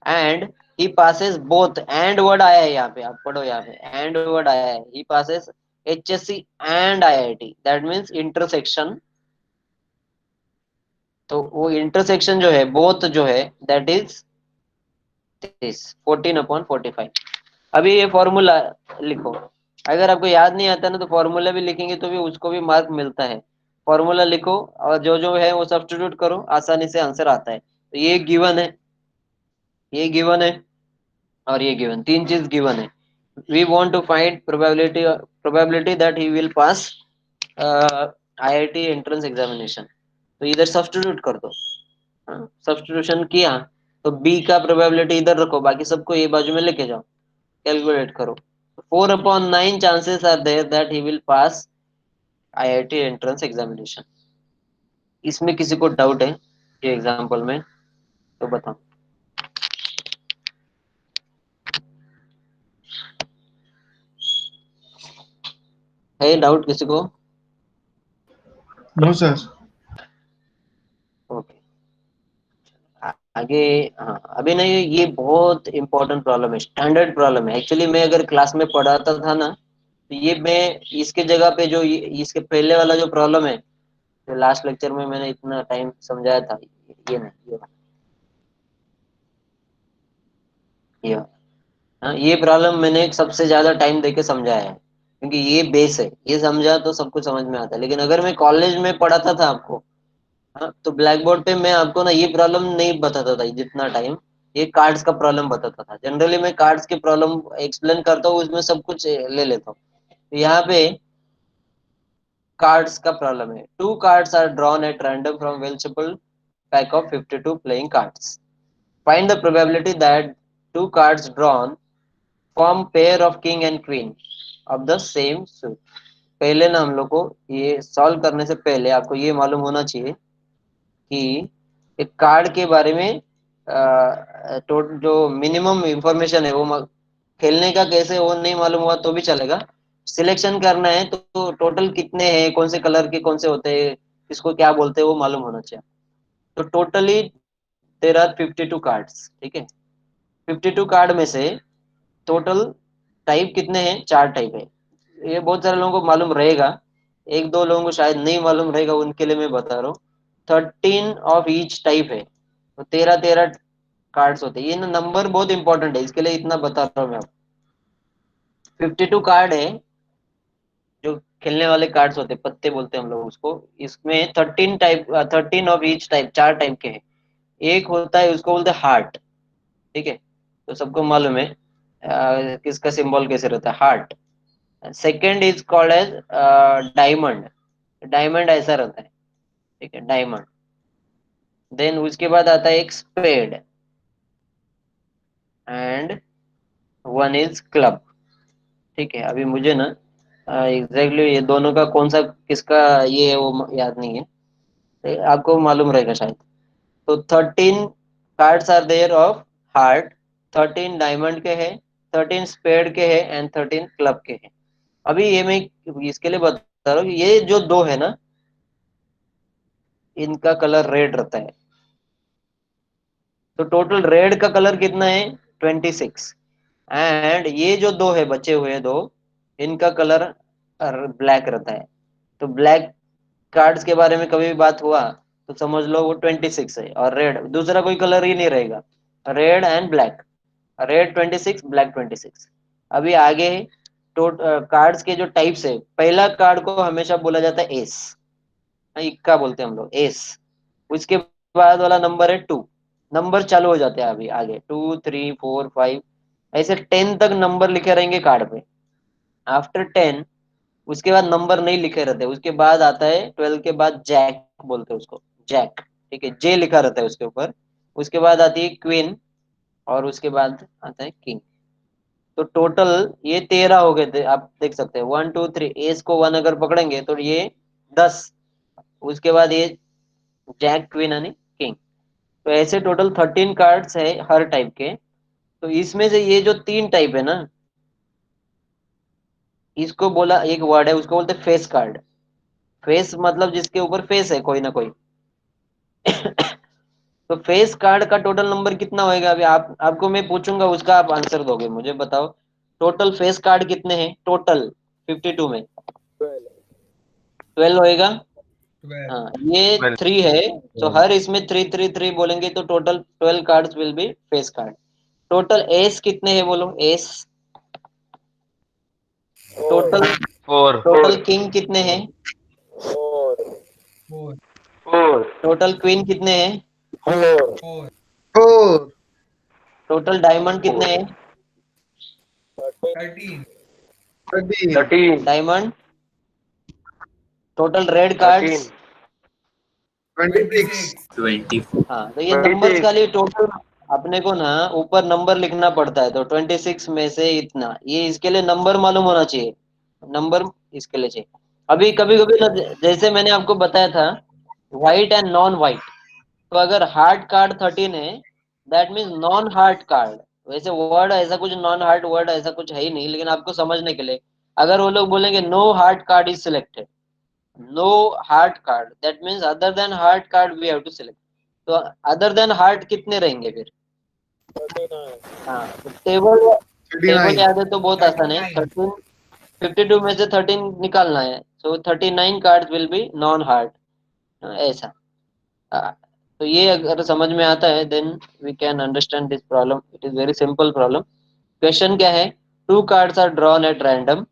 And he passes both, and word आया है यहाँ पे, आप पढ़ो यहाँ पे एंड वर्ड आया है। He passes HSC and IIT, that means intersection. तो वो इंटरसेक्शन जो है बोथ जो है दैट इज दिस 14/45। अभी ये फॉर्मूला लिखो, अगर आपको याद नहीं आता ना तो फॉर्मूला भी लिखेंगे तो भी उसको भी मार्क मिलता है। फॉर्मूला लिखो और जो जो है वो सब्स्टिट्यूट करो, आसानी से आंसर आता है। तो ये गिवन है, ये गिवन है और ये गिवन, तीन चीज गिवन है। We want to find probability that he will pass IIT entrance examination. तो इधर सब्स्टिट्यूट कर दो। सब्स्टिट्यूशन किया तो बी का प्रोबेबिलिटी इधर रखो, बाकी सबको ये बाजू में लेके जाओ, कैलकुलेट करो। 4/9 chances are there that he will pass IIT entrance examination. इसमें किसी को डाउट है ये एग्जांपल में तो बताओ। है डाउट किसी को? No sir. ओके, आगे। हाँ अभी नहीं, ये बहुत इंपॉर्टेंट प्रॉब्लम है, स्टैंडर्ड प्रॉब्लम है। एक्चुअली मैं अगर क्लास में पढ़ाता था ना तो ये मैं इसके जगह पे जो इसके पहले वाला जो प्रॉब्लम है, जो लास्ट लेक्चर में मैंने इतना टाइम समझाया था, ये नहीं, ये ये प्रॉब्लम मैंने सबसे ज्यादा टाइम देके समझाया है क्योंकि ये बेस है, ये समझा तो सब कुछ समझ में आता है। लेकिन अगर मैं कॉलेज में पढ़ाता था आपको, हाँ, तो ब्लैक बोर्ड पे मैं आपको ना ये प्रॉब्लम नहीं बताता था जितना टाइम, ये कार्ड्स का प्रॉब्लम बताता था। जनरली मैं कार्ड्स के प्रॉब्लम एक्सप्लेन करता हूँ, उसमें सब कुछ ले लेता हूँ। तो यहाँ पे कार्ड्स का प्रॉब्लम है। Two cards are drawn at random from well shuffled pack of 52 playing cards. Find the probability that two cards drawn form pair of king and queen of the same suit. पहले ना हम लोग को ये solve करने से पहले आपको ये मालूम होना चाहिए कि एक कार्ड के बारे में जो मिनिमम इंफॉर्मेशन है वो खेलने का कैसे वो नहीं मालूम हुआ तो भी चलेगा। सिलेक्शन करना है तो टोटल कितने हैं, कौन से कलर के कौन से होते हैं, इसको क्या बोलते हैं वो मालूम होना चाहिए। तो टोटली देयर आर 52 कार्ड्स, ठीक है। 52 कार्ड में से टोटल टाइप कितने हैं, चार टाइप है। ये बहुत सारे लोगों को मालूम रहेगा, एक दो लोगों को शायद नहीं मालूम रहेगा, उनके लिए मैं बता रहा हूँ। 13 ऑफ ईच टाइप है, तो 13 कार्ड्स होते हैं। ये ना नंबर बहुत इंपॉर्टेंट है, इसके लिए इतना बता रहा हूँ मैं आपको। 52 कार्ड है जो खेलने वाले कार्ड्स होते हैं, पत्ते बोलते हैं हम लोग उसको। इसमें 13 ऑफ ईच टाइप, चार टाइप के हैं। एक होता है उसको बोलते हैं हार्ट, ठीक है, तो सबको मालूम है किसका सिंबल कैसे रहता है, heart. Second is called as diamond, diamond ऐसा रहता है, ठीक है, डायमंड। देन उसके बाद आता है एक spade and one is club. ठीक है, अभी मुझे ना एग्जैक्टली ये दोनों का कौन सा किसका ये है वो याद नहीं है, आपको मालूम रहेगा शायद। तो 13 cards are there of heart, 13 diamond के हैं, 13 स्पेड के हैं एंड 13 क्लब के हैं। अभी ये मैं इसके लिए बता रहा हूँ कि ये जो दो है ना, इनका कलर रेड रहता है। तो टोटल रेड का कलर कितना है? 26। एंड ये जो दो है बचे हुए दो, इनका कलर ब्लैक रहता है। तो ब्लैक कार्ड्स के बारे में कभी भी बात हुआ तो समझ लो वो 26 है, और रेड दूसरा कोई कलर ही नहीं रहेगा, red and black. Red 26, black 26। अभी आगे तो कार्ड्स के जो टाइप्स है, पहला कार्ड को हमेशा बोला जाता है एस, इक्का बोलते हैं हम लोग, एस। उसके बाद वाला नंबर है 2। नंबर चालू हो जाते हैं अभी आगे, 2 3 4 5, ऐसे 10 तक नंबर लिखे रहेंगे कार्ड पे। आफ्टर 10 उसके बाद नंबर नहीं लिखे रहते, उसके बाद आता है 12 के बाद जैक बोलते हैं उसको, जैक। ठीक है, जे लिखा रहता है उसके ऊपर। उसके बाद आती है क्वीन, और उसके बाद आता है किंग। तो टोटल ये 13 हो गए थे, आप देख सकते हैं 1 2 3, एस को 1 अगर पकड़ेंगे तो ये 10। उसके बाद ये जैक क्वीन यानी किंग। तो ऐसे टोटल 13 कार्ड्स है हर टाइप के। तो इसमें से ये जो तीन टाइप है ना, इसको बोला एक वर्ड है, उसको बोलते हैं फेस कार्ड। फेस मतलब जिसके ऊपर फेस है कोई ना कोई। तो फेस कार्ड का टोटल नंबर कितना होएगा? अभी आपको मैं पूछूंगा, उसका आप आंसर दोगे। मुझे बताओ टोटल फेस कार्ड कितने हैं टोटल 52 में? 12 होएगा। हाँ, ये 3 है। तो हर इसमें 3 3 3 बोलेंगे तो total 12 cards will be face card. Total S कितने हैं बोलो, S. Total four. Total king कितने हैं? फोर टोटल क्वीन कितने हैं? फोर 4, टोटल डायमंड कितने हैं? 13 13, डायमंड। Total red cards. 13। 26, 26 हाँ, तो ये नंबर्स का लिए टोटल अपने को ना ऊपर नंबर लिखना पड़ता है। तो 26 में से इतना, ये इसके लिए नंबर मालूम होना चाहिए, नंबर इसके लिए चाहिए। अभी कभी कभी ना, जैसे मैंने आपको बताया था व्हाइट एंड नॉन व्हाइट। तो अगर हार्ड कार्ड 13 है, that means non hard card. वैसे वर्ड ऐसा कुछ नॉन हार्ड वर्ड ऐसा कुछ है ही नहीं, लेकिन आपको समझने के लिए अगर वो लोग बोलेंगे no heart card is selected, no heart card, that means other than heart card we have to select. तो अदर देन हार्ट कितने रहेंगे फिर? हाँ, तो टेबल टेबल 39, याद है तो बहुत आसान है। 39 13, 52 में से 13 निकालना है। So 39 card will be non heart, ऐसा। तो ये अगर समझ में आता है then we can understand this problem. It is very simple problem. Question क्या है? 2 cards are drawn at random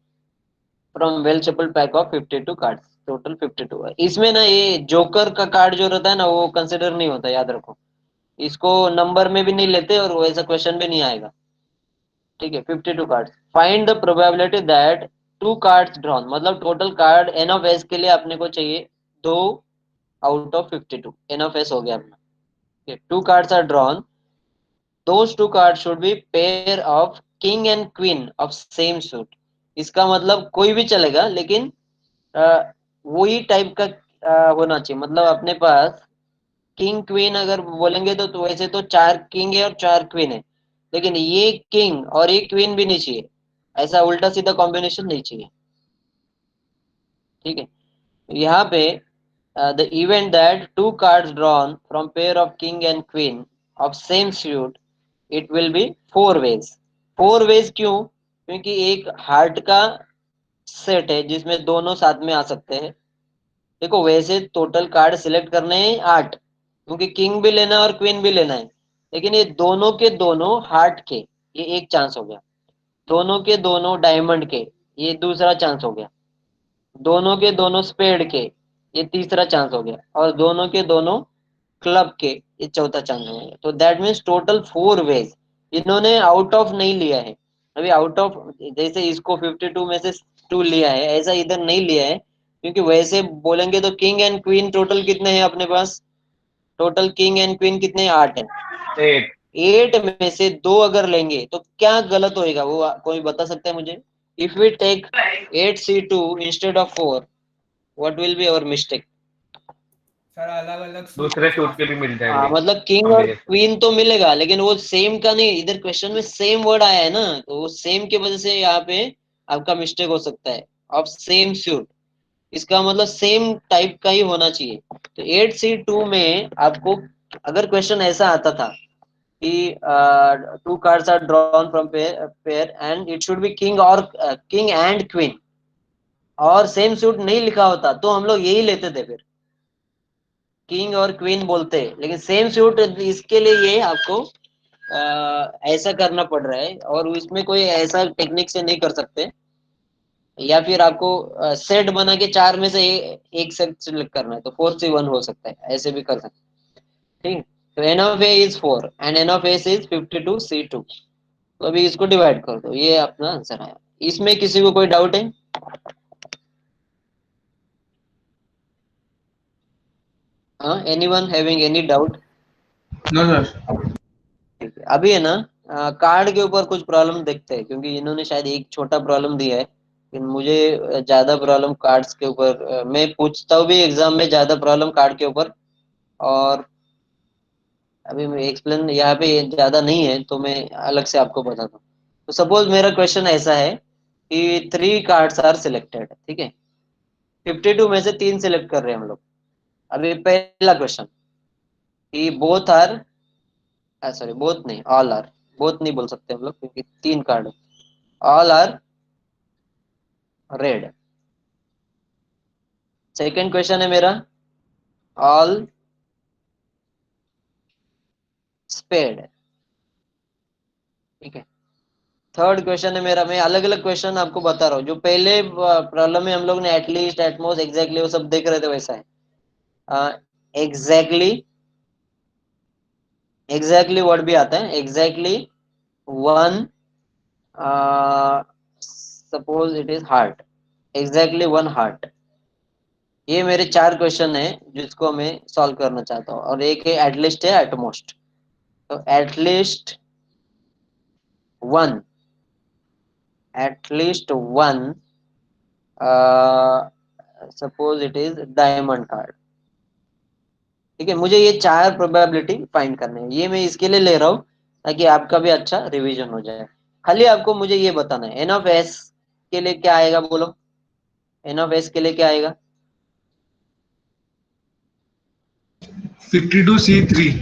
from well shuffled pack of 52 cards, total 52 है। इसमें ना ये जोकर का कार्ड जो रहता है ना वो कंसिडर नहीं होता, याद रखो। इसको नंबर में भी नहीं लेते और वैसा क्वेश्चन भी नहीं आएगा। ठीक है, 52 cards. Find the probability that 2 cards drawn, मतलब टोटल कार्ड एन ऑफ एस के लिए अपने को चाहिए 2 out of 52। N of S हो गया अपना। 2 cards are drawn, those 2 card should be pair of king and queen of same suit. इसका मतलब कोई भी चलेगा, लेकिन वही टाइप का होना चाहिए। मतलब अपने पास किंग क्वीन अगर बोलेंगे तो वैसे तो 4 किंग है और 4 क्वीन है, लेकिन ये किंग और ये क्वीन भी नहीं चाहिए। ऐसा उल्टा सीधा कॉम्बिनेशन नहीं चाहिए। ठीक है, यहाँ पे the event that 2 cards drawn from pair of king and queen of same suit, it will be 4 ways. 4 ways क्यों? क्योंकि एक हार्ट का सेट है जिसमें दोनों साथ में आ सकते हैं। देखो वैसे टोटल कार्ड सिलेक्ट करने हैं 8, क्योंकि किंग भी लेना है और क्वीन भी लेना है। लेकिन ये दोनों के दोनों हार्ट के, ये एक चांस हो गया। दोनों के दोनों डायमंड के, ये दूसरा चांस हो गया। दोनों के दोनों स्पेड के, ये तीसरा चांस हो गया। और दोनों के दोनों क्लब के, ये चौथा चांस हो गया। तो दैट मीन्स टोटल 4 वेज। इन्होंने आउट ऑफ नहीं लिया है। अभी आउट ऑफ जैसे इसको 52 में से 2 लिया है, ऐसा इधर नहीं लिया है। क्योंकि वैसे बोलेंगे तो किंग एंड क्वीन टोटल कितने हैं अपने पास? टोटल किंग एंड क्वीन कितने, 8 है। 8. 8 में से 2 अगर लेंगे तो क्या गलत होएगा, वो कोई बता सकता है मुझे? If we take 8c2 instead of 4, what will be our mistake? Sir अलग अलग दूसरे सूट के भी मिल हाँ, जाएंगे मतलब किंग और कॉम्बिनेशन. क्वीन तो मिलेगा, लेकिन वो सेम का नहीं, इधर क्वेश्चन में सेम वर्ड आया है ना, तो वो सेम की वजह से यहाँ पे आपका मिस्टेक हो सकता है। ऑफ सेम सूट, इसका मतलब सेम टाइप का ही होना चाहिए। तो 8c2 में आपको अगर क्वेश्चन ऐसा आता था कि 2 cards are drawn from pair and it should be king और किंग एंड क्वीन, और सेम सूट नहीं लिखा होता, तो हम लोग यही लेते थे, फिर किंग और क्वीन बोलते। लेकिन सेम सूट, इसके लिए ये आपको ऐसा करना पड़ रहा है, और इसमें कोई ऐसा टेक्निक से नहीं कर सकते, या फिर आपको सेट बना के 4 में से एक सेट सिलेक्ट करना है, तो 4c1 हो सकता है, ऐसे भी कर सकते हैं। ठीक, तो N of A is 4 and n of S is 52c2। तो अभी इसको डिवाइड कर दो, ये अपना आंसर आया। इसमें किसी को कोई डाउट है? हाँ, anyone having any doubt? No sir. ठीक है, अभी है ना, कार्ड के ऊपर कुछ प्रॉब्लम देखते हैं, क्योंकि इन्होंने शायद एक छोटा प्रॉब्लम दिया है, लेकिन मुझे ज्यादा प्रॉब्लम कार्ड्स के ऊपर मैं पूछता हूँ भी एग्जाम में, ज्यादा प्रॉब्लम कार्ड के ऊपर। और अभी मैं एक्सप्लेन यहाँ पे ज्यादा नहीं है, तो मैं अलग से आपको बताता हूँ। तो सपोज मेरा क्वेश्चन ऐसा है कि 3 कार्ड्स आर सिलेक्टेड, ठीक है, 52 में से 3 सिलेक्ट कर रहे हैं हम लोग। अभी पहला क्वेश्चन कि बोथ आर, सॉरी बोथ नहीं, ऑल आर, बोथ नहीं बोल सकते हम लोग क्योंकि 3 card, all are red. Second question है मेरा, ऑल स्पेड, ठीक है। थर्ड क्वेश्चन है मेरा, मैं अलग अलग क्वेश्चन आपको बता रहा हूँ, जो पहले प्रॉब्लम में हम लोग ने एटलीस्ट, एटमोस्ट, एग्जैक्टली वो सब देख रहे थे, वैसा है। एग्जैक्टली, एग्जैक्टली वर्ड भी आता है, exactly one, suppose it is heart, exactly 1 heart. ये मेरे 4 क्वेश्चन है जिसको मैं सॉल्व करना चाहता हूँ, और एक है एटलीस्ट है एटमोस्ट। तो at least one, at least one, suppose it is diamond card, ठीक है। मुझे ये 4 प्रोबेबिलिटी फाइंड करने हैं, ये मैं इसके लिए ले रहा हूँ ताकि आपका भी अच्छा रिवीजन हो जाए। खाली आपको मुझे ये बताना है, एन ऑफ एस के लिए क्या आएगा, बोलो। एन ऑफ एस के लिए क्या आएगा? 52C3।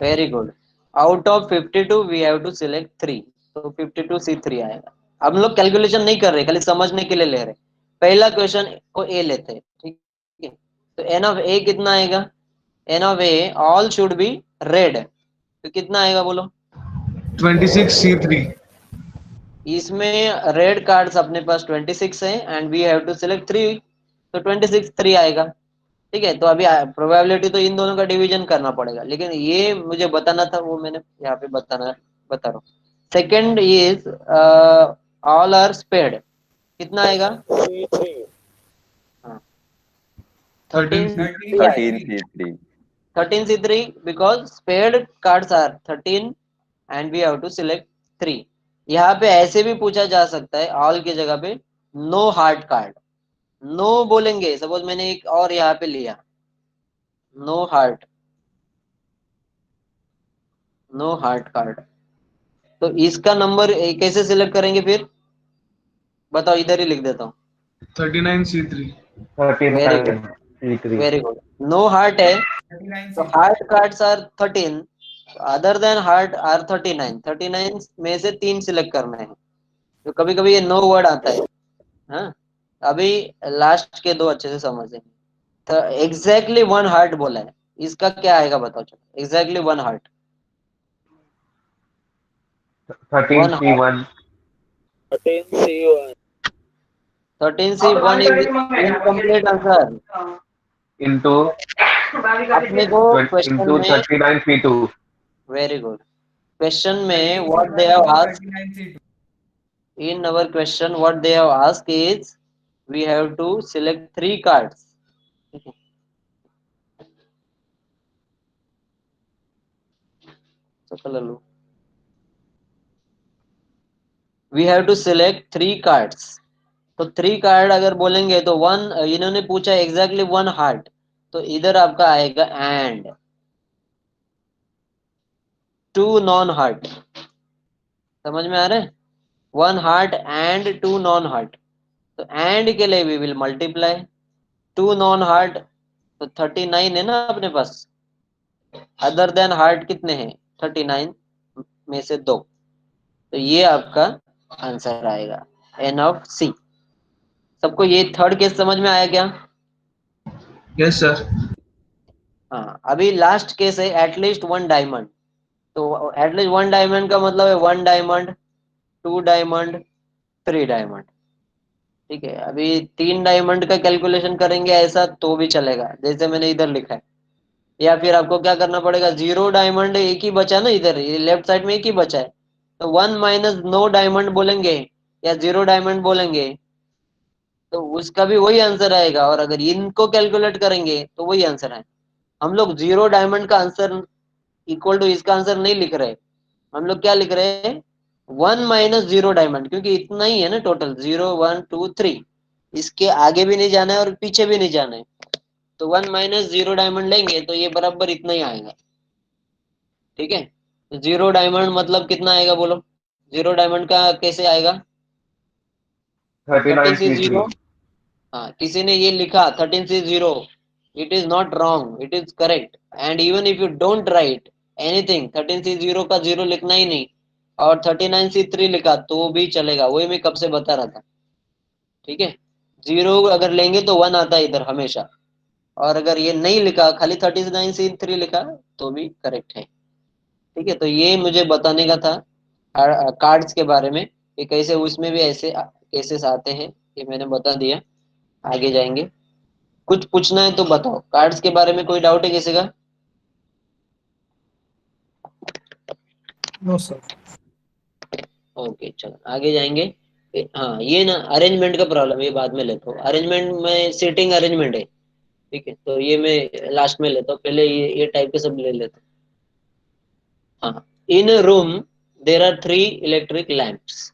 Very good. Out of 52 we have to select 3, तो 52c3 आएगा। हम लोग कैलकुलेशन नहीं कर रहे, खाली समझने के लिए ले रहे। पहला क्वेश्चन को ए लेते हैं, ठीक है। तो एन ऑफ ए कितना आएगा? N of A all should be red, तो कितना आएगा बोलो? 26C3। इसमें रेड कार्ड्स अपने पास 26 है and we have to select 3, तो 26 3 आएगा, ठीक है। तो अभी प्रोबेबिलिटी तो इन दोनों का डिवीजन करना पड़ेगा, लेकिन ये मुझे बताना था, वो मैंने यहाँ पे बता रहा हूँ। Second is all are spade, कितना आएगा? हाँ, 13 13C3। 13c3, because spade cards are 13 and we have to select 3। यहाँ पे ऐसे भी पूछा जा सकता है, ऑल की जगह पे नो हार्ड कार्ड, नो बोलेंगे। सपोज मैंने एक और यहाँ पे लिया, no heart, no heart card, तो इसका नंबर कैसे सिलेक्ट करेंगे फिर? बताओ, इधर ही लिख देता हूँ। 39C3। Very good, 39C3. Very good. No heart है, तो 39 heart cards are 13, other than heart are 39, 39 में से 3 सिलेक्ट करना है। तो कभी कभी ये नो वर्ड आता है। हाँ, अभी लास्ट के 2 अच्छे से समझेंगे। तो एग्जैक्टली 1 हार्ट बोला है, इसका क्या आएगा बताओ? चलो, exactly 1 heart, 1 heart, 13C1. 13c1 is incomplete answer. into अपने को क्वेश्चन into में, 39C2. वेरी गुड, क्वेश्चन में 13 what they C1 have into asked, 39 C2. in our question what they have asked is we have to select 3 cards. सकल we have to select 3 cards. तो 3 card अगर बोलेंगे तो one, इन्होंने पूछा exactly 1 heart, तो इधर आपका आएगा एंड 2 नॉन हार्ट। समझ में आ रहा है? 1 हार्ट एंड 2 नॉन हार्ट। तो एंड के लिए we will multiply 2 non heart, तो 39 है ना अपने पास। अदर देन हार्ट कितने हैं? 39 में से 2। तो ये आपका आंसर आएगा एन ऑफ सी। सबको ये थर्ड केस समझ में आया क्या? Yes sir. हाँ, अभी लास्ट केस है एटलीस्ट 1 डायमंड। तो एटलीस्ट 1 डायमंड का मतलब है 1 डायमंड, 2 डायमंड, 3 डायमंड। ठीक है, अभी 3 डायमंड का कैलकुलेशन करेंगे ऐसा तो भी चलेगा, जैसे मैंने इधर लिखा है। या फिर आपको क्या करना पड़ेगा, 0 डायमंड एक ही बचा ना, इधर लेफ्ट साइड में एक ही बचा है, तो 1 माइनस नो डायमंड बोलेंगे या 0 डायमंड बोलेंगे तो उसका भी वही आंसर आएगा। और अगर इनको कैलकुलेट करेंगे तो वही आंसर है। हम लोग 0 डायमंड का आंसर इक्वल टू इसका आंसर नहीं लिख रहे, हम लोग क्या लिख रहे हैं, 1 माइनस 0 डायमंड, क्योंकि इतना ही है ना टोटल, 0 1 2 3, इसके आगे भी नहीं जाना है और पीछे भी नहीं जाना है। तो 1 माइनस 0 डायमंड लेंगे तो ये बराबर इतना ही आएगा। ठीक है, तो 0 डायमंड मतलब कितना आएगा बोलो? 0 डायमंड का कैसे आएगा? 39 13 से 0। C3. हाँ, किसी ने ये लिखा 13 से 0, it is not wrong, it is correct. And even if you don't write anything, 13 से 0 का 0 लिखना ही नहीं, और 39 से 3 लिखा तो भी चलेगा, वही मैं कब से बता रहा था। ठीक है, 0 अगर लेंगे तो 1 आता है इधर हमेशा, और अगर ये नहीं लिखा, खाली 39 से 3 लिखा तो भी करेक्ट है। ठीक है, तो ये मुझे बताने का था कार्ड्स के बारे में, कि कैसे उसमें भी ऐसे केसेस आते हैं, ये मैंने बता दिया। आगे जाएंगे, कुछ पूछना है तो बताओ, कार्ड्स के बारे में कोई डाउट है किसी का? No sir. ओके, चलो आगे जाएंगे। हाँ, ये ना अरेंजमेंट का प्रॉब्लम, ये बाद में लेता हूँ। अरेंजमेंट में सीटिंग अरेंजमेंट है, ठीक है, तो ये मैं लास्ट में लेता हूँ, पहले ये टाइप के सब ले लेता हूँ। हाँ, in room there are 3 electric lamps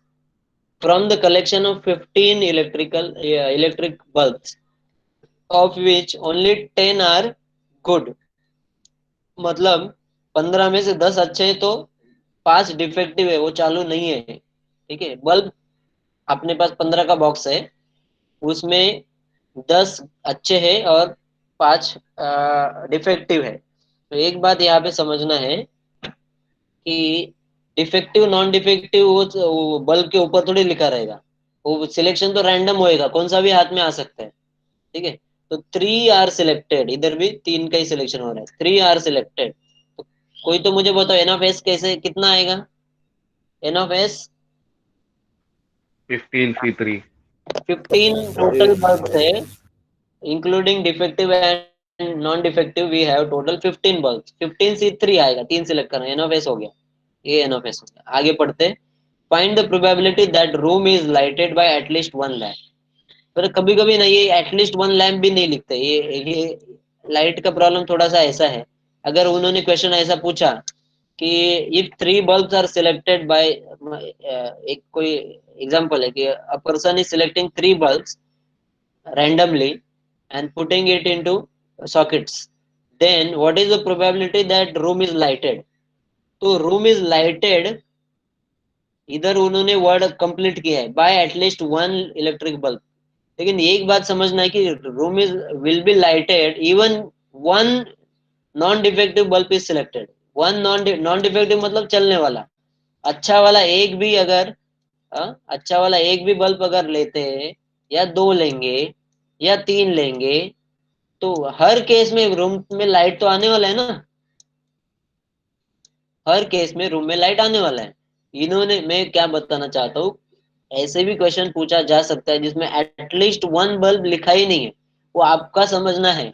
from the collection of 15 electric bulbs, of which only 10 are good। मतलब 15 में से 10 अच्छे हैं, तो 5 डिफेक्टिव है, वो चालू नहीं है। ठीक है, बल्ब अपने पास 15 का बॉक्स है, उसमें 10 अच्छे हैं और 5 डिफेक्टिव है। तो एक बात यहाँ पे समझना है कि डिफेक्टिव नॉन डिफेक्टिव वो बल्ब के ऊपर थोड़ी लिखा रहेगा, वो सिलेक्शन तो रैंडम होएगा, कौन सा भी हाथ में आ सकता है। ठीक है, तो 3 आर सिलेक्टेड, इधर भी 3 का ही सिलेक्शन हो रहा है, 3 आर सिलेक्टेड। तो कोई तो मुझे बताओ एन ऑफ एस कैसे कितना आएगा? N of S 15 C3. 15 total bulb है, including defective and non defective, we have total 15 bulb. 15 C3 आएगा, 3 सिलेक्ट करना, एन ऑफ एस हो गया, ये एन ऑफ एस हो गया। आगे पढ़ते, find the probability that room is lighted bye at least 1 lamp. पर कभी कभी ना ये एटलीस्ट 1 लैम्प भी नहीं लिखते, ये लाइट का प्रॉब्लम थोड़ा सा ऐसा है। अगर उन्होंने क्वेश्चन ऐसा पूछा कि if 3 bulbs are selected by, एक कोई एग्जांपल है कि a person is selecting 3 bulbs randomly and putting it into sockets, then what is the probability that room is lighted? तो room is lighted, इधर उन्होंने वर्ड कंप्लीट किया है bye at least 1 electric bulb. लेकिन एक बात समझना है कि room is will be lighted even 1 non defective bulb is selected. 1 non defective मतलब चलने वाला, अच्छा वाला एक भी अगर, अच्छा वाला एक भी बल्ब अगर लेते हैं, या 2 लेंगे या 3 लेंगे, तो हर केस में रूम में लाइट तो आने वाला है ना, हर केस में रूम में लाइट आने वाला है। इन्होंने, मैं क्या बताना चाहता हूँ, ऐसे भी क्वेश्चन पूछा जा सकता है जिसमें एटलीस्ट 1 बल्ब लिखा ही नहीं है। वो आपका समझना है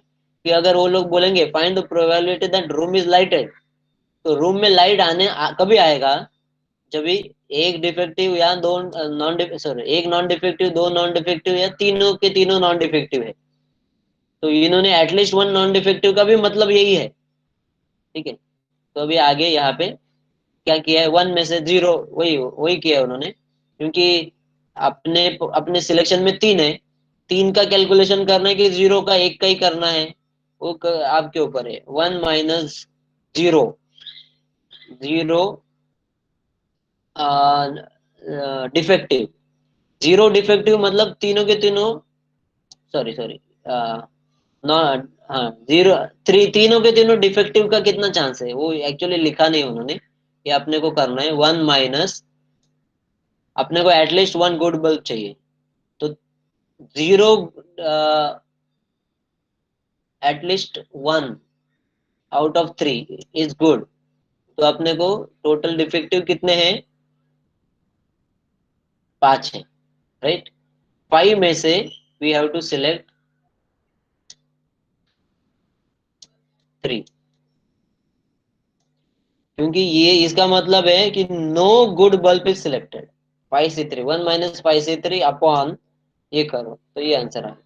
कि अगर वो लोग बोलेंगे find the probability that room is lighted, तो रूम में लाइट कभी आएगा, जब भी एक डिफेक्टिव या दो सॉरी एक नॉन डिफेक्टिव, 2 नॉन डिफेक्टिव, या तीनों के तीनों नॉन डिफेक्टिव है। तो इन्होंने एटलीस्ट 1 नॉन डिफेक्टिव का भी मतलब यही है। ठीक है, तो अभी आगे यहाँ पे क्या किया है, 1 में से 0, वही वही किया है उन्होंने, क्योंकि अपने अपने सिलेक्शन में 3 है, 3 का कैलकुलेशन करना है कि 0 का 1 का ही करना है, वो आपके ऊपर है। 1 माइनस 0, 0 डिफेक्टिव, 0 डिफेक्टिव मतलब तीनों के तीनों, सॉरी सॉरी, नॉट, हाँ, 0, तीनों के तीनों डिफेक्टिव का कितना चांस है वो एक्चुअली लिखा नहीं उन्होंने, ये अपने को करना है। 1 माइनस, अपने को एटलीस्ट 1 गुड बल्ब चाहिए, तो 0, at least 1 out of 3 is good, तो अपने को टोटल डिफेक्टिव कितने हैं, 5 है, राइट। 5 में से वी हैव टू सिलेक्ट 3, क्योंकि ये इसका मतलब है कि no good bulb is selected. 5C3, 1 minus 5C3 upon, ये करो तो ये आंसर है।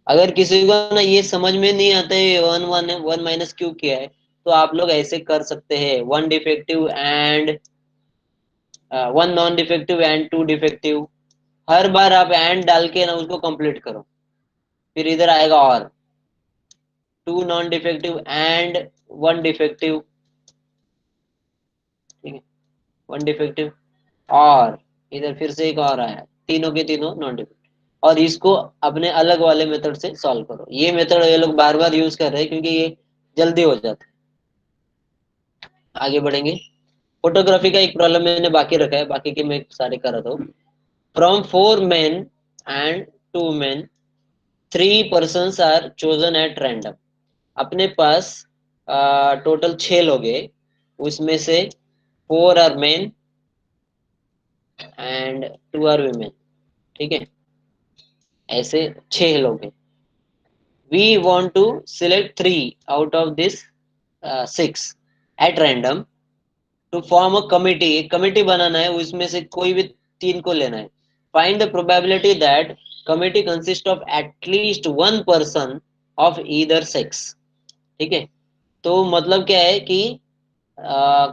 अगर किसी को ना ये समझ में नहीं आता है 1 माइनस क्यों किया है, तो आप लोग ऐसे कर सकते हैं, 1 defective and 1 non defective and 2 defective, हर बार आप एंड डाल के ना उसको कंप्लीट करो, फिर इधर आएगा और 2 नॉन डिफेक्टिव एंड 1 डिफेक्टिव, ठीक है, 1 डिफेक्टिव, और इधर फिर से एक और आया, तीनों के तीनों नॉन डिफेक्टिव, और इसको अपने अलग वाले मेथड से सॉल्व करो। ये मेथड ये लोग बार बार यूज कर रहे हैं क्योंकि ये जल्दी हो जाता है। आगे बढ़ेंगे। फोटोग्राफी का एक प्रॉब्लम मैंने बाकी रखा है, बाकी के मैं सारे कर रहा हूँ। From 4 men and 2 men 3 persons are chosen at random. अपने पास टोटल 6 लोग हैं, उसमें से 4 are men and 2 are women, ठीक है, ऐसे 6 लोग हैं। We want to select 3 out of this 6 at random to form a committee, एक कमिटी बनाना है, उसमें से कोई भी 3 को लेना है। Find the probability that committee consist of at least 1 person of either sex, ठीक है। तो मतलब क्या है कि आ,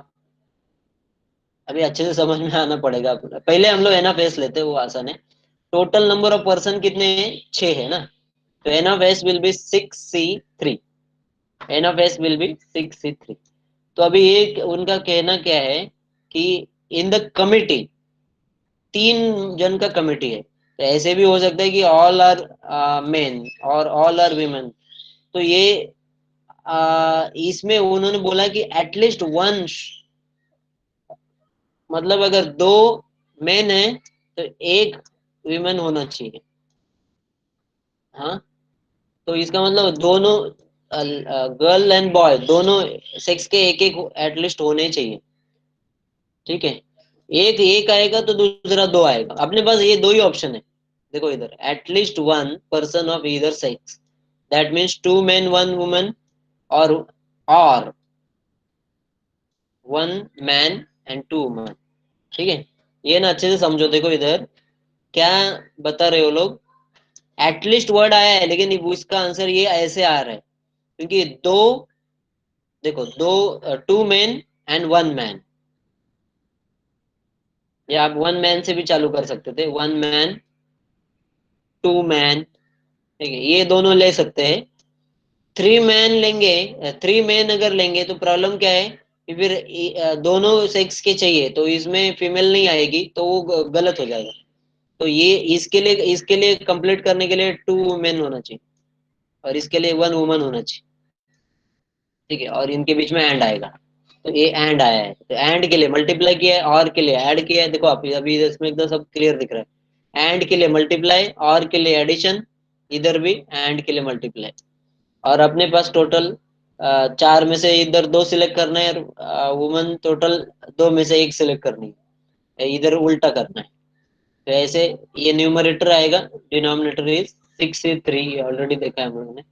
अभी अच्छे से समझ में आना पड़ेगा। पहले हम लोग एन ऑफ एस लेते हैं, वो आसान है। टोटल नंबर ऑफ पर्सन कितने हैं, 6 है ना, तो N of S will be 6C3, n of S will be 6C3। तो अभी एक उनका कहना क्या है कि इन द कमिटी, 3 जन का कमिटी है, तो ऐसे भी हो सकता है कि ऑल आर मेन और ऑल आर वीमेन। तो ये इसमें उन्होंने बोला कि एटलीस्ट 1, मतलब अगर 2 मेन है तो 1 वीमेन होना चाहिए, हाँ। तो इसका मतलब दोनों गर्ल एंड बॉय दोनों सेक्स के एक एक एटलीस्ट होने चाहिए, ठीक है। एक एक आएगा तो दूसरा 2 आएगा, अपने पास ये 2 ही ऑप्शन है। देखो इधर, at least 1 person of either sex, that means 2 men 1 woman, और 1 man एंड 2 women, ठीक है। ये ना अच्छे से समझो, देखो इधर क्या बता रहे हो लोग, एटलीस्ट वर्ड आया है, लेकिन इसका आंसर ये ऐसे आ रहा है क्योंकि 2, देखो 2, 2 men एंड 1 man, या आप 1 man से भी चालू कर सकते थे, 1 man 2 man, ठीक है, ये दोनों ले सकते हैं। 3 मैन लेंगे, 3 मैन अगर लेंगे तो प्रॉब्लम क्या है कि फिर दोनों सेक्स के चाहिए, तो इसमें फीमेल नहीं आएगी, तो वो गलत हो जाएगा। तो ये इसके लिए कंप्लीट करने के लिए 2 मैन होना चाहिए, और इसके लिए 1 वुमन होना चाहिए, ठीक है, और इनके बीच में एंड आएगा। तो ये एंड आया है, तो एंड के लिए मल्टीप्लाई किया है, और के लिए ऐड किया है। देखो आप अभी इसमें एकदम सब क्लियर दिख रहा है, एंड के लिए मल्टीप्लाई, और के लिए एडिशन, इधर भी एंड के लिए मल्टीप्लाई। और अपने पास टोटल 4 में से इधर 2 सिलेक्ट करना है, और वुमन टोटल 2 में से 1 सिलेक्ट करनी है, इधर उल्टा करना है। तो ऐसे ये न्यूमरेटर आएगा, डिनोमिनेटर इज 6C3, ऑलरेडी देखा है हम लोगों ने,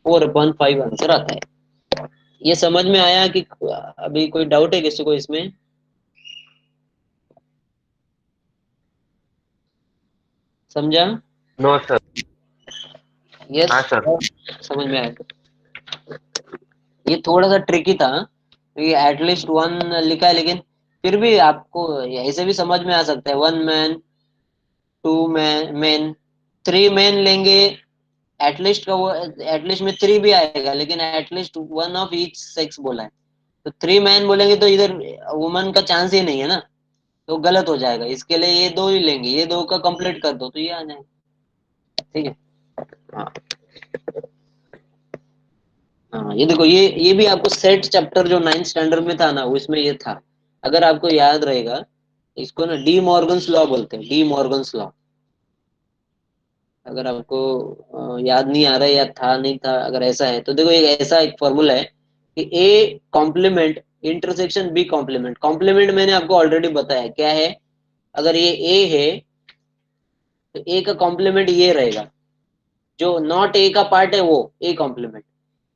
4/5 आंसर आता है। ये समझ में आया कि अभी कोई डाउट है किसी को इसमें? समझा? No sir. यस, हाँ सर। समझ में आया। ये थोड़ा सा ट्रिकी था, ये एटलीस्ट 1 लिखा है, लेकिन फिर भी आपको ऐसे भी समझ में आ सकता है, 1 मैन, 2 मैन, 3 मैन लेंगे, एटलीस्ट का वो एटलीस्ट में 3 भी आएगा, लेकिन एटलीस्ट 1 ऑफ ईच सेक्स बोला है, तो 3 मैन बोलेंगे तो इधर वुमन का चांस ही नहीं है ना, तो गलत हो जाएगा। इसके लिए ये 2 ही लेंगे, ये 2 का कंप्लीट कर दो तो ये आ जाएगा। ठीक है, हाँ हाँ, ये देखो, ये भी आपको सेट चैप्टर जो 9th स्टैंडर्ड में था ना, उसमें ये था, अगर आपको याद रहेगा। इसको ना डी मॉर्गन्स लॉ बोलते हैं, डी मॉर्गन्स लॉ। अगर आपको याद नहीं आ रहा है या था नहीं था, अगर ऐसा है तो देखो, एक ऐसा एक फॉर्मूला है कि A complement intersection B complement. Complement मैंने आपको ऑलरेडी बताया क्या है। अगर ये ए है तो ए का कॉम्प्लीमेंट ये रहेगा, जो नॉट ए का पार्ट है वो A complement.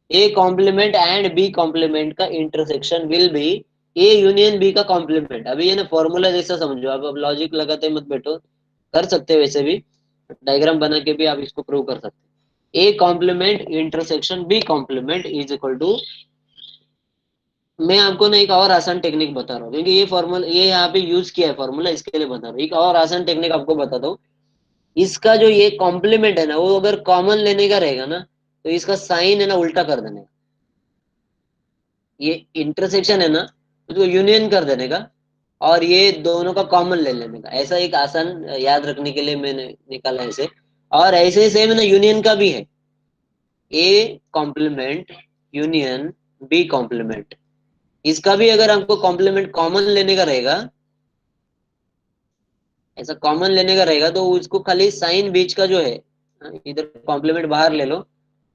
A complement and B complement का intersection will be A union B का कॉम्प्लीमेंट। अभी ये ना फॉर्मूला जैसा समझो, अब लॉजिक लगाते मत बैठो, कर सकते हो वैसे भी, डायग्राम बना के भी आप इसको प्रूव कर सकते हैं। A complement intersection B complement is equal to, मैं आपको ना एक और आसान टेक्निक बता रहा हूँ, क्योंकि ये फॉर्मूला ये यहाँ पे यूज किया है फॉर्मूला, इसके लिए बता रहा हूँ। एक और आसान टेक्निक आपको बताता हूँ। इसका जो ये कॉम्प्लीमेंट है ना, वो अगर कॉमन लेने का रहेगा ना, तो इसका साइन है ना उल्टा कर देने का। ये इंटरसेक्शन है ना, उसको यूनियन कर देने का, और ये दोनों का कॉमन ले लेने का। ऐसा एक आसान याद रखने के लिए मैंने निकाला है इसे। और ऐसे ही सेम है ना यूनियन का भी है, A complement union B complement. इसका भी अगर आपको कॉम्प्लीमेंट कॉमन लेने का रहेगा, ऐसा कॉमन लेने का रहेगा, तो उसको खाली साइन बीच का जो है, इधर कॉम्प्लीमेंट बाहर ले लो,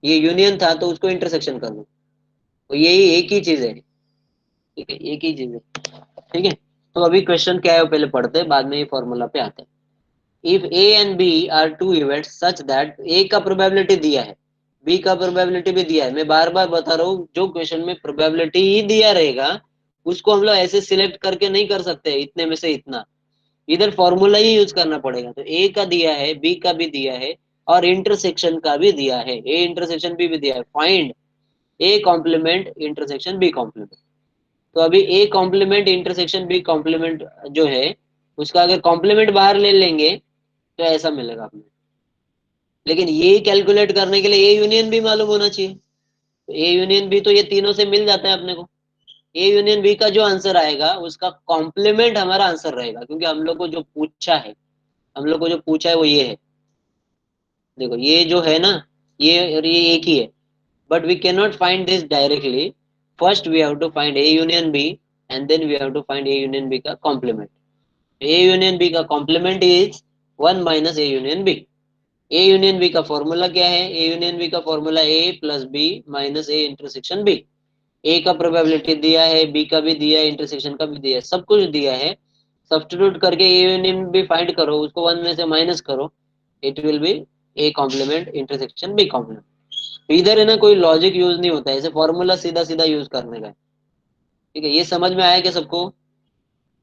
ये यूनियन था तो उसको इंटरसेक्शन कर लो, तो यही एक ही चीज है। ठीक है, एक ही चीज है। ठीक है, तो अभी क्वेश्चन क्या है वो पहले पढ़ते हैं, बाद में ये फॉर्मूला पे आते हैं। If A and B are two event such that, A का प्रोबेबिलिटी दिया है, बी का प्रोबेबिलिटी भी दिया है। मैं बार बार बता रहा हूँ, जो क्वेश्चन में प्रोबेबिलिटी ही दिया रहेगा उसको हम लोग ऐसे सिलेक्ट करके नहीं कर सकते इतने में से इतना, इधर फॉर्मूला ही यूज करना पड़ेगा। तो ए का दिया है, बी का भी दिया है, और इंटरसेक्शन का भी दिया है, ए इंटरसेक्शन बी भी दिया है। Find A complement intersection B complement. तो अभी A complement intersection B complement जो है, उसका अगर कॉम्प्लीमेंट बाहर ले लेंगे तो ऐसा मिलेगा आपको। लेकिन ये कैलकुलेट करने के लिए ए यूनियन भी मालूम होना चाहिए। तो ए यूनियन बी तो ये तीनों से मिल जाता है अपने को। ए यूनियन बी का जो आंसर आएगा उसका कॉम्प्लीमेंट हमारा आंसर रहेगा, क्योंकि हम लोग को जो पूछा है, हम लोग को जो पूछा है वो ये है। देखो ये जो है ना, ये और ये एक ही है, but we can not find this directly. First we have to find A union B, and then we have to find A union B का कॉम्प्लीमेंट। ए यूनियन बी का complement is 1 minus A union B. A union B का formula क्या है? A union B का formula A plus B minus A intersection B. A का probability दिया है, B का भी दिया है, इंटरसेक्शन का भी दिया है, सब कुछ दिया है। सब्स्टिट्यूट करके ए यूनियन बी फाइंड करो, उसको 1 में से माइनस करो, it will be A complement intersection B complement. इधर है ना कोई लॉजिक यूज नहीं होता है, ऐसे फॉर्मूला सीधा सीधा यूज करने का है। ठीक है, ये समझ में आया क्या सबको?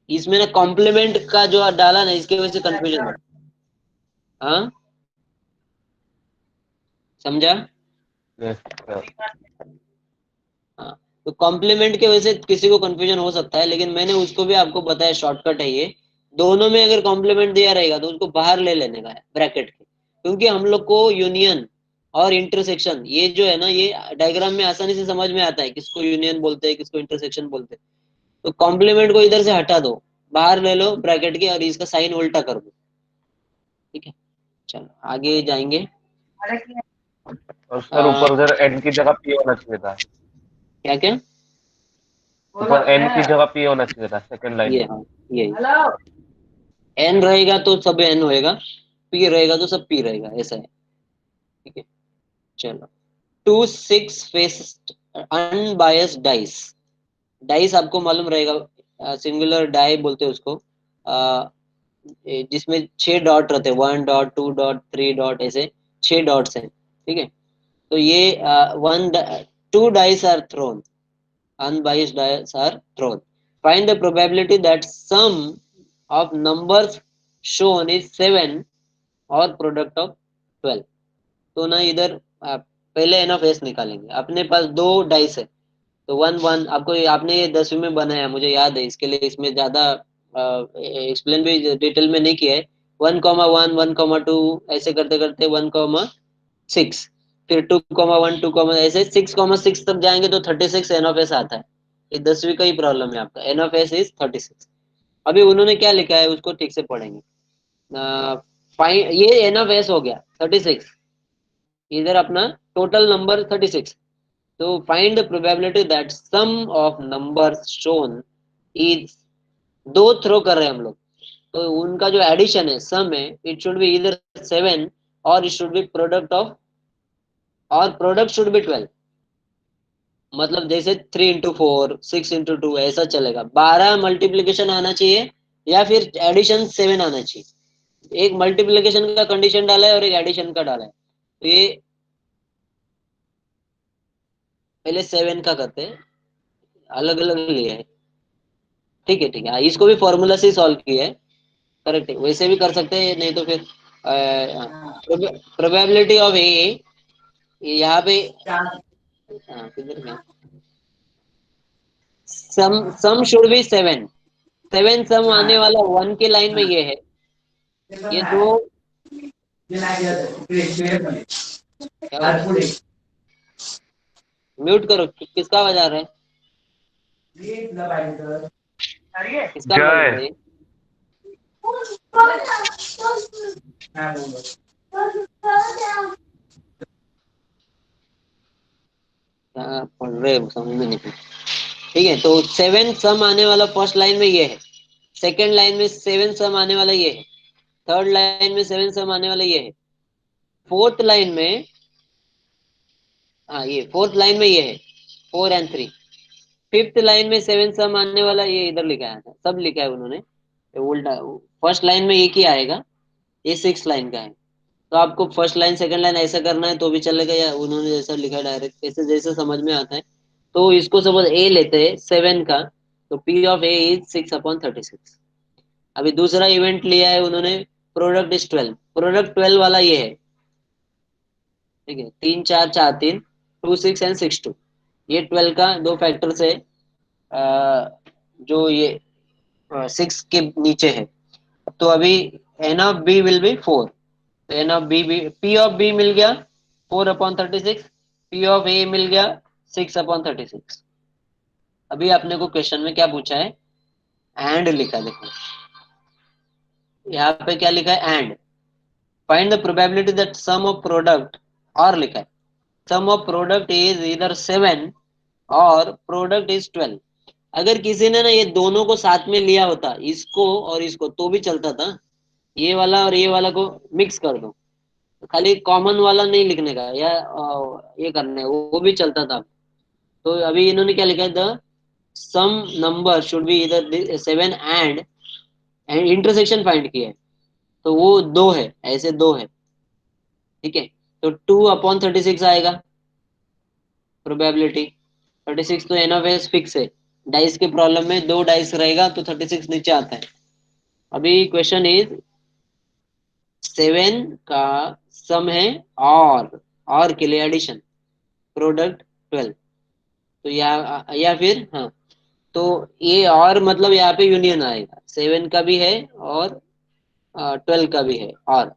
इसमें ना कॉम्प्लीमेंट का जो डाला ना, इसके वजह से कंफ्यूजन है। हाँ, समझा? Yes, sir. हाँ, तो कॉम्प्लीमेंट के वजह से किसी को कंफ्यूजन हो सकता है, लेकिन मैंने उसको भी आपको बताया, शॉर्टकट है ये। दोनों में अगर कॉम्प्लीमेंट दिया रहेगा तो उसको बाहर ले लेने का है ब्रैकेट के, क्योंकि हम लोग को यूनियन और इंटरसेक्शन ये जो है ना, ये डायग्राम में आसानी से समझ में आता है, किसको यूनियन बोलते हैं किसको इंटरसेक्शन बोलते हैं। तो कॉम्प्लीमेंट को इधर से हटा दो, बाहर ले लो ब्रैकेट के, और इसका साइन उल्टा कर दो। ठीक है, चलो आगे जाएंगे। और सर ऊपर उधर एन की जगह पी होना चाहिए था। क्या क्या? ऊपर एन की जगह पी होना चाहिए था सेकंड लाइन ये में। हाँ, ये एन रहेगा तो सब एन होएगा, पी रहेगा तो सब पी रहेगा, ऐसा है। ठीक है, चलो। 2 6 फेस्ड अनबायस्ड डाइस। डाइस आपको मालूम रहेगा, सिंगुलर डाई बोलते हैं उसको, जिसमें 6 डॉट रहते हैं, 1 डॉट 2 डॉट 3 डॉट, ऐसे 6 डॉट्स हैं। ठीक है, तो ये 2 dice are thrown, unbiased dice are thrown. Find the probability that sum of numbers shown is 7 or product of 12। तो ना इधर पहले एन ऑफ एस निकालेंगे। अपने पास 2 डाइस है, तो 1 1 आपको आपने ये 10वीं में बनाया, मुझे याद है, इसके लिए इसमें ज्यादा एक्सप्लेन भी डिटेल में नहीं किया है। 1 1 1 2 ऐसे करते करते 1 6, फिर 2 1 2 ऐसे 6 6 तक जाएंगे तो 36 एन ऑफ एस आता है। ये 10वीं का ही प्रॉब्लम है आपका, एन ऑफ एस इज 36। अभी उन्होंने क्या लिखा है उसको ठीक से पढ़ेंगे। फाइन, ये एन ऑफ एस हो गया 36, इधर अपना टोटल नंबर 36। तो find the probability that sum of numbers shown is, दो थ्रो कर रहे हैं हम लोग, तो उनका जो एडिशन है सम है, इट शुड बी इधर 7 और it should B product of, और प्रोडक्ट शुड बी 12। मतलब जैसे 3 into 4 6 into 2 ऐसा चलेगा। 12 मल्टीप्लीकेशन आना चाहिए या फिर एडिशन 7 आना चाहिए। एक मल्टीप्लीकेशन का कंडीशन डाला है और एक एडिशन का डाला है, तो ये पहले 7 का करते हैं, अलग अलग लिया है। ठीक है ठीक है, हाँ, इसको भी फॉर्मूला से सॉल्व किया है, करेक्ट है। वैसे भी कर सकते हैं, नहीं तो फिर प्रोबेबिलिटी ऑफ ए, यहाँ पे किधर गया, सम शुड बी 7। 7 सम आने वाला 1 के लाइन में ये है, ये दो क्या हो रहा है, म्यूट करो, किसका आवाज आ रहा है, किसका आवाज आ रहा जय। है। क्या पढ़ रहे हो समझ में नहीं। ठीक है, तो 7 सम आने वाला फर्स्ट लाइन में ये है, सेकेंड लाइन में 7 सम आने वाला ये है, थर्ड लाइन में 7 सम आने वाला ये है, फोर्थ लाइन में, हाँ ये फोर्थ लाइन में ये है 4 and 3, फिफ्थ लाइन में 7 सम आने वाला ये इधर लिखा है, सब लिखा है उन्होंने, ये उल्टा। फर्स्ट लाइन में एक ही आएगा, ये 6 लाइन का है, तो आपको फर्स्ट लाइन सेकंड लाइन ऐसा करना है तो भी चलेगा, या उन्होंने जैसा लिखा है डायरेक्ट ऐसे जैसे समझ में आता है। तो इसको सपोज ए लेते हैं 7 का, तो पी ऑफ ए इज 6/36। अभी दूसरा इवेंट लिया है उन्होंने, प्रोडक्ट इज 12, प्रोडक्ट 12 वाला ये है। ठीक है, 3 4 4 3 2 6 एंड 6 2, ये 12 का दो फैक्टर से जो ये 6 के नीचे है। तो अभी n of B will be 4, तो N of B, P of B मिल गया 4/36, पी ऑफ ए मिल गया 6/36। अभी आपने को क्वेश्चन में क्या पूछा है, एंड लिखा, देखो यहाँ पे क्या लिखा है, and find the probability that sum of product, और लिखा है सम ऑफ प्रोडक्ट इज इधर 7 और प्रोडक्ट इज 12। अगर किसी ने ना ये दोनों को साथ में लिया होता, इसको और इसको, तो भी चलता था, ये वाला और ये वाला को मिक्स कर दो, खाली कॉमन वाला नहीं लिखने का, या ये करने वो भी चलता था। तो अभी इन्होंने क्या लिखा है, the sum number should be इधर 7 एंड इंटरसेक्शन फाइंड किया है, तो वो दो है, ऐसे दो है। ठीक है, तो 2/36 आएगा प्रोबेबिलिटी। 36 तो एन ऑफ एस फिक्स है, डाइस के प्रॉब्लम में दो डाइस रहेगा तो 36 नीचे आता है। अभी क्वेश्चन इज 7 का सम है, और के लिए एडिशन, प्रोडक्ट 12, तो या फिर हाँ, तो ये और मतलब यहाँ पे यूनियन आएगा, 7 का भी है और 12 का भी है, और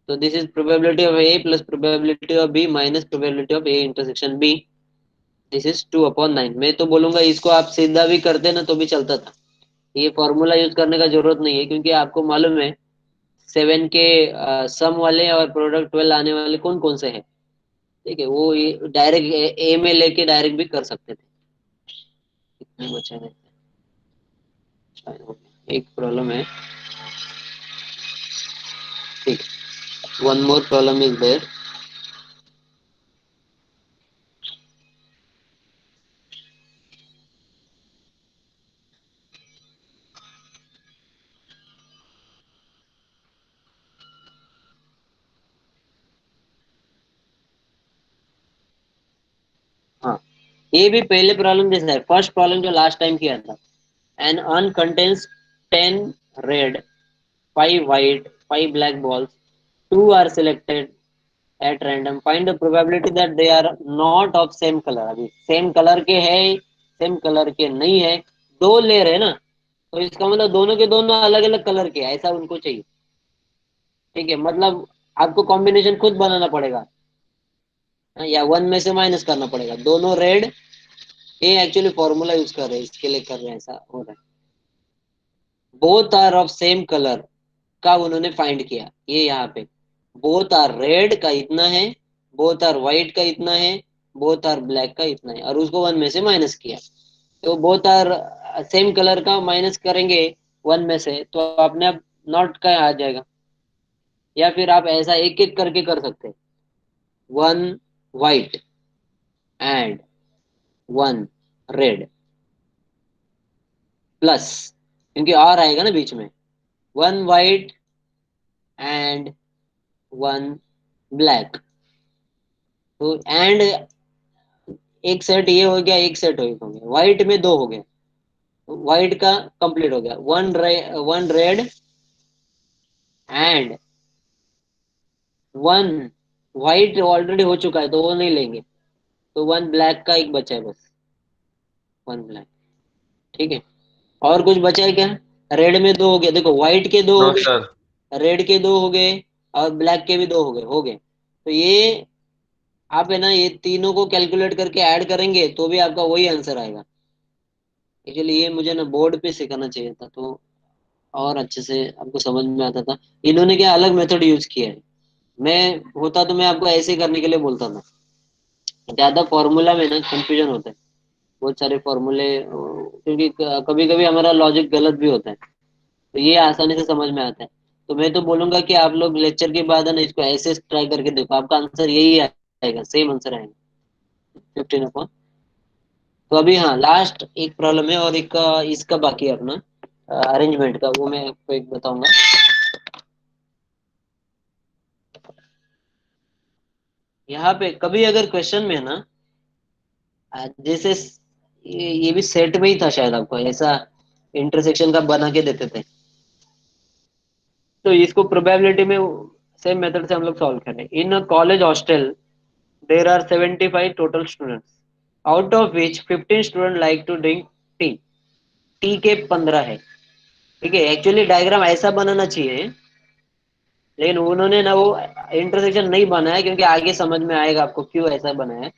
तो this is probability of A plus probability of B minus probability of A intersection B, this is 2/9। मैं तो बोलूंगा इसको आप सीधा भी करते ना तो भी चलता था, ये फॉर्मूला यूज करने का जरूरत नहीं है, क्योंकि आपको मालूम है 7 के सम वाले और प्रोडक्ट 12 आने वाले कौन कौन से हैं। ठीक है, वो डायरेक्ट ए में लेके डायरेक्ट भी कर सकते थे। कितने बचे हैं, एक प्रॉब्लम है, ठीक, one more problem is there. हाँ, ये भी पहले प्रॉब्लम जैसा है, फर्स्ट प्रॉब्लम जो लास्ट टाइम किया था, an urn contains 10 red 5 white 5 black balls, 2 are selected at random find the probability that they are not of same colour. अभी सेम कलर के है, सेम कलर के नहीं है, दो ले रहे ना, तो इसका मतलब दोनों के दोनों अलग अलग कलर के हैं, ऐसा उनको चाहिए। ठीक है, मतलब आपको कॉम्बिनेशन खुद बनाना पड़ेगा, या वन में से माइनस करना पड़ेगा। दोनों रेड, ये एक्चुअली फॉर्मूला यूज कर रहे हैं, इसके लिए कर रहे हैं, ऐसा हो रहा है। Both are of same colour का उन्होंने फाइंड किया, ये यहाँ पे बोथ आर रेड का इतना है, बोथ आर व्हाइट का इतना है, बोथ आर ब्लैक का इतना है, और उसको वन में से माइनस किया। तो बोथ आर सेम कलर का माइनस करेंगे वन में से, तो अपने आप नॉट का आ जाएगा। या फिर आप ऐसा एक एक करके कर सकते हैं, one white and one red plus, क्योंकि और आएगा ना बीच में, one white and one black. तो एंड एक सेट ये हो गया, एक सेट हो गया, व्हाइट में दो हो गए, व्हाइट का कंप्लीट हो गया। One red and one white already हो चुका है, तो वो नहीं लेंगे, तो वन ब्लैक का एक बचा है बस, वन ब्लैक। ठीक है, और कुछ बचा है क्या? रेड में दो हो गया, देखो व्हाइट के दो हो नो गए, सर। रेड के दो हो गए, और ब्लैक के भी दो हो गए, हो गए। तो ये आप है ना, ये तीनों को कैलकुलेट करके ऐड करेंगे तो भी आपका वही आंसर आएगा। एक्चुअली ये मुझे ना बोर्ड पे सिखाना चाहिए था, तो और अच्छे से आपको समझ में आता था। इन्होंने क्या अलग मेथड यूज किया है, मैं होता तो मैं आपको ऐसे करने के लिए बोलता था। ज्यादा फॉर्मूला में ना कंफ्यूजन होता है, बहुत सारे फॉर्मूले, क्योंकि कभी कभी हमारा लॉजिक गलत भी होता है, तो ये आसानी से समझ में आता है। तो मैं तो बोलूंगा कि आप लोग लेक्चर के बाद है ना, इसको ऐसे ट्राई करके देखो, आपका आंसर यही आएगा, सेम आंसर आएगा 15 अपॉन। तो अभी हाँ, लास्ट एक प्रॉब्लम है, और एक इसका बाकी है अपना अरेंजमेंट का, वो मैं आपको एक बताऊंगा। यहाँ पे कभी अगर क्वेश्चन में है ना, जैसे ये भी सेट में ही था शायद, आपको ऐसा इंटरसेक्शन का बना के देते थे, तो इसको प्रोबेबिलिटी में सेम मेथड से हम लोग सॉल्व करें। In college hostel there are 75 total students, out of which 15 student like to drink tea. Tea के 15 है। ठीक है, एक्चुअली डायग्राम ऐसा बनाना चाहिए, लेकिन उन्होंने ना वो इंटरसेक्शन नहीं बनाया, क्योंकि आगे समझ में आएगा आपको क्यों ऐसा बनाया है।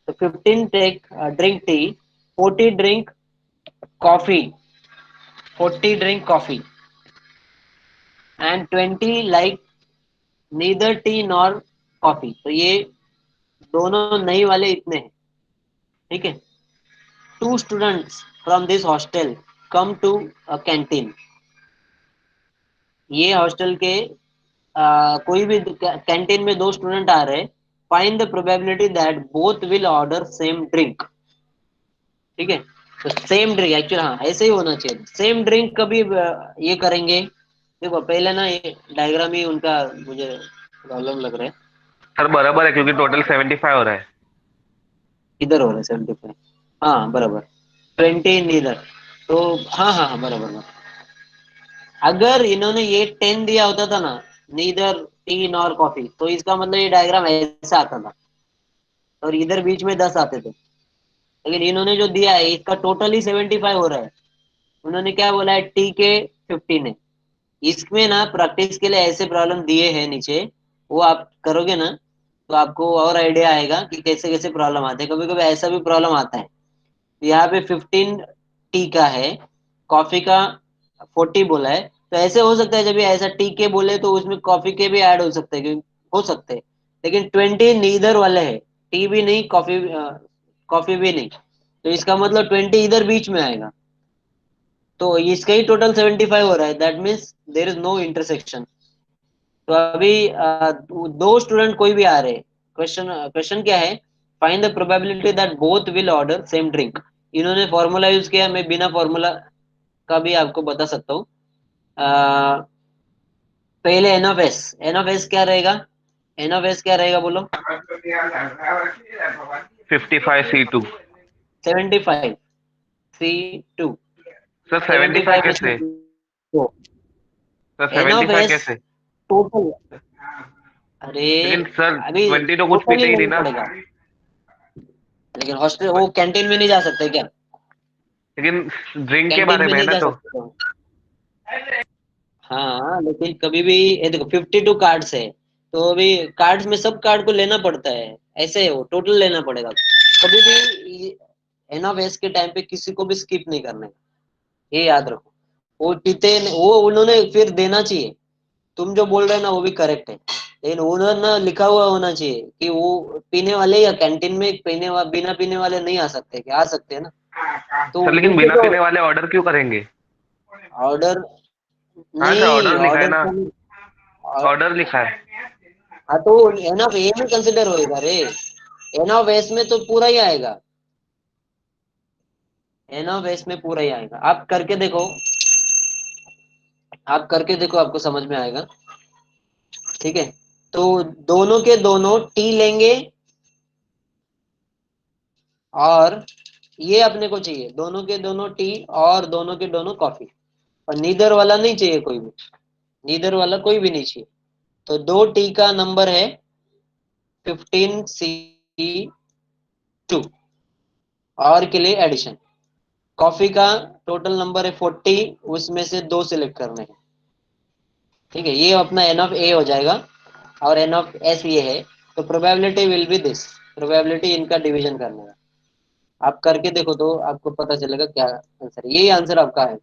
तो 15 take drink tea, 40 drink coffee, 40 drink coffee, and 20 like neither tea nor coffee. तो ये दोनों नहीं वाले इतने हैं। ठीक है, two students from this hostel come to canteen. ये हॉस्टल के कोई भी कैंटीन में दो स्टूडेंट आ रहे हैं, find the probability that both will order same drink. ठीक है, तो सेम ड्रिंक एक्चुअली हाँ ऐसे ही होना चाहिए, सेम ड्रिंक कभी ये करेंगे। देखो पहले ना ये डायग्राम ही उनका मुझे प्रॉब्लम लग रहा है। सर बराबर है, क्योंकि टोटल 75 हो रहा है। इधर हो रहा है 75, हाँ बराबर, 20 इधर, तो हाँ हाँ हाँ बराबर बराबर। अगर इन्होंने ये 10 दिया होता था ना, नीदर टी नॉर कॉफी, तो इसका मतलब ये डायग्राम ऐसा आता था, और इधर बीच में 10 आते थे। लेकिन इन्होंने जो दिया है, इसका टोटल ही 75 हो रहा है। उन्होंने क्या बोला है, टी के 15 है। इसमें ना प्रैक्टिस के लिए ऐसे प्रॉब्लम दिए हैं नीचे, वो आप करोगे ना, तो आपको और आइडिया आएगा कि कैसे कैसे प्रॉब्लम आते हैं। कभी कभी ऐसा भी प्रॉब्लम आता है, यहाँ पे 15 टी का है, कॉफी का 40 बोला है, तो ऐसे हो सकता है जब ये ऐसा टी के बोले तो उसमें कॉफी के भी ऐड हो सकते हैं, हो सकते हैं। लेकिन 20 नीदर वाले है, टी भी नहीं कॉफी, कॉफी भी नहीं, तो इसका मतलब 20 इधर बीच में आएगा। तो इसका ही टोटल 75 हो रहा है, that means there is no intersection. तो अभी दो स्टूडेंट कोई भी आ रहे हैं, क्वेश्चन क्वेश्चन क्या है, find the probability that both will order same drink. इन्होंने फॉर्मूला यूज किया, मैं बिना फॉर्मूला का भी आपको बता सकता हूँ। पहले एन ऑफ एस क्या रहेगा, एन ऑफ एस क्या रहेगा बोलो? 55C2। 75 C2, सर 75 75 में से कैसे? दो, सर एन ऑफ 75 एस कैसे? टोटल, अरे लेकिन सर अभी 20 तो कुछ टोटली पीते ही नहीं लेना ना। पड़ेगा, लेकिन हॉस्टल वो कैंटीन में नहीं जा सकते क्या? लेकिन ड्रिंक के कैंटीन बारे में में है नहीं ना जा तो। सकते हो। हाँ लेकिन कभी भी ये देखो 52 कार्ड्स है, तो अभी कार्ड्स में सब कार्ड को लेना पड़ता है, ऐसे है वो टोटल लेना पड़ेगा। कभी भी एन ऑफ एस के टाइम पे किसी को भी स्किप नहीं करना है, ये याद रखो। वो पीते वो उन्होंने फिर देना चाहिए, तुम जो बोल रहे हो ना वो भी करेक्ट है, लेकिन उन्होंने लिखा हुआ होना चाहिए कि वो पीने वाले या कैंटीन में बिना पीने वाले नहीं आ सकते, क्या आ सकते हैं ना? तो सर लेकिन उनके बिना जो पीने वाले ऑर्डर क्यों करेंगे? ऑर्डर, हाँ सर, नहीं ऑर्डर लिखा है ऑर्डर ना। तो, ऑर्डर लिखा है। हाँ तो एन ऑफ ए में कंसिडर होएगा रे, एन ऑफ एस में तो पूरा ही आएगा, एन ऑफ एस में पूरा ही आएगा। आप करके देखो, आप करके देखो आपको समझ में आएगा, ठीक है? तो दोनों के दोनों टी लेंगे, और ये अपने को चाहिए दोनों के दोनों टी और दोनों के दोनों कॉफी, और नीदर वाला नहीं चाहिए कोई भी, नीदर वाला कोई भी नहीं चाहिए। तो दो टी का नंबर है 15C2, और के लिए एडिशन। कॉफी का टोटल नंबर है 40, उसमें से दो सिलेक्ट करने हैं, ठीक है? ये अपना एन ऑफ ए हो जाएगा, और एन ऑफ एस ये है। तो probability will be this, probability इनका डिवीजन करने का। आप करके देखो तो आपको पता चलेगा क्या आंसर है, यही आंसर आपका है,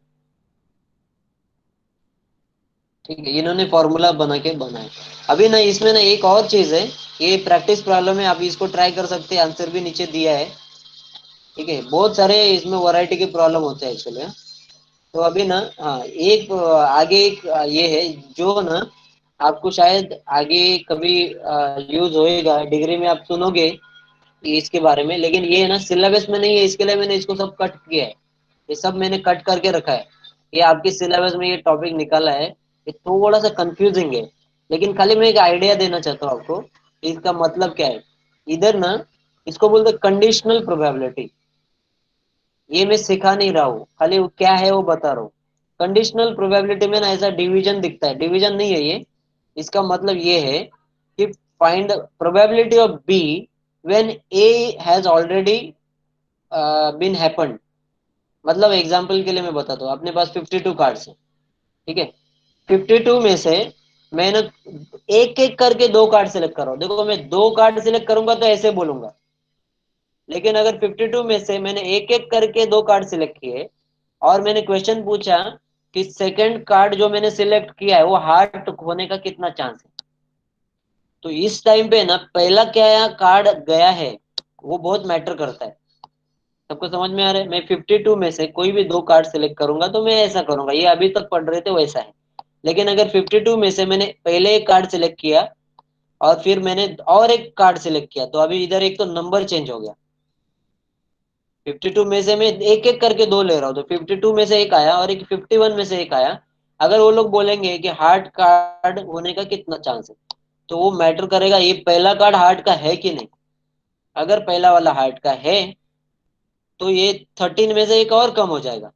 ठीक है? इन्होंने फॉर्मूला बना के बनाया। अभी ना इसमें ना एक और चीज है, ये प्रैक्टिस प्रॉब्लम है, आप इसको ट्राई कर सकते हैं, आंसर भी नीचे दिया है, ठीक है? बहुत सारे इसमें वैरायटी के प्रॉब्लम होते हैं एक्चुअली। तो अभी ना हाँ एक आगे एक ये है जो ना आपको शायद आगे कभी यूज होएगा, डिग्री में आप सुनोगे इसके बारे में, लेकिन ये ना सिलेबस में नहीं है, इसके लिए मैंने इसको सब कट किया है, ये सब मैंने कट करके रखा है। ये आपके सिलेबस में ये टॉपिक निकाला है, ये थोड़ा सा कंफ्यूजिंग है, लेकिन खाली मैं एक आइडिया देना चाहता हूँ आपको कि इसका मतलब क्या है। इधर ना इसको बोलते कंडीशनल प्रोबेबिलिटी, ये मैं सिखा नहीं रहा हूँ, खाली वो क्या है वो बता रहा हूँ। कंडीशनल प्रोबेबिलिटी में ना ऐसा डिवीजन दिखता है, डिवीजन नहीं है ये, इसका मतलब ये है कि find probability of B when A has already been happened. मतलब एग्जांपल के लिए मैं बताता हूँ, अपने पास 52 कार्ड्स हैं, ठीक है? 52 में से मैंने एक एक करके दो कार्ड सिलेक्ट कर रहा हूँ। देखो मैं दो कार्ड सिलेक्ट करूंगा तो ऐसे बोलूंगा, लेकिन अगर 52 में से मैंने एक एक करके दो कार्ड सिलेक्ट किए, और मैंने क्वेश्चन पूछा कि सेकंड कार्ड जो मैंने सिलेक्ट किया है वो हार्ट होने का कितना चांस है, तो इस टाइम पे ना पहला क्या कार्ड गया है वो बहुत मैटर करता है। सबको समझ में आ रहा है? मैं 52 में से कोई भी दो कार्ड सिलेक्ट करूंगा तो मैं ऐसा करूंगा, ये अभी तक पढ़ रहे थे वैसा है। लेकिन अगर 52 में से मैंने पहले एक कार्ड सिलेक्ट किया और फिर मैंने और एक कार्ड सिलेक्ट किया, तो अभी इधर एक तो नंबर चेंज हो गया। 52 में से मैं एक एक करके दो ले रहा हूँ, तो 52 में से एक आया और एक 51 में से एक आया। अगर वो लोग बोलेंगे कि हार्ट कार्ड होने का कितना चांस है, तो वो मैटर करेगा ये पहला कार्ड हार्ट का है कि नहीं। अगर पहला वाला हार्ट का है तो ये 13 में से एक और कम हो जाएगा,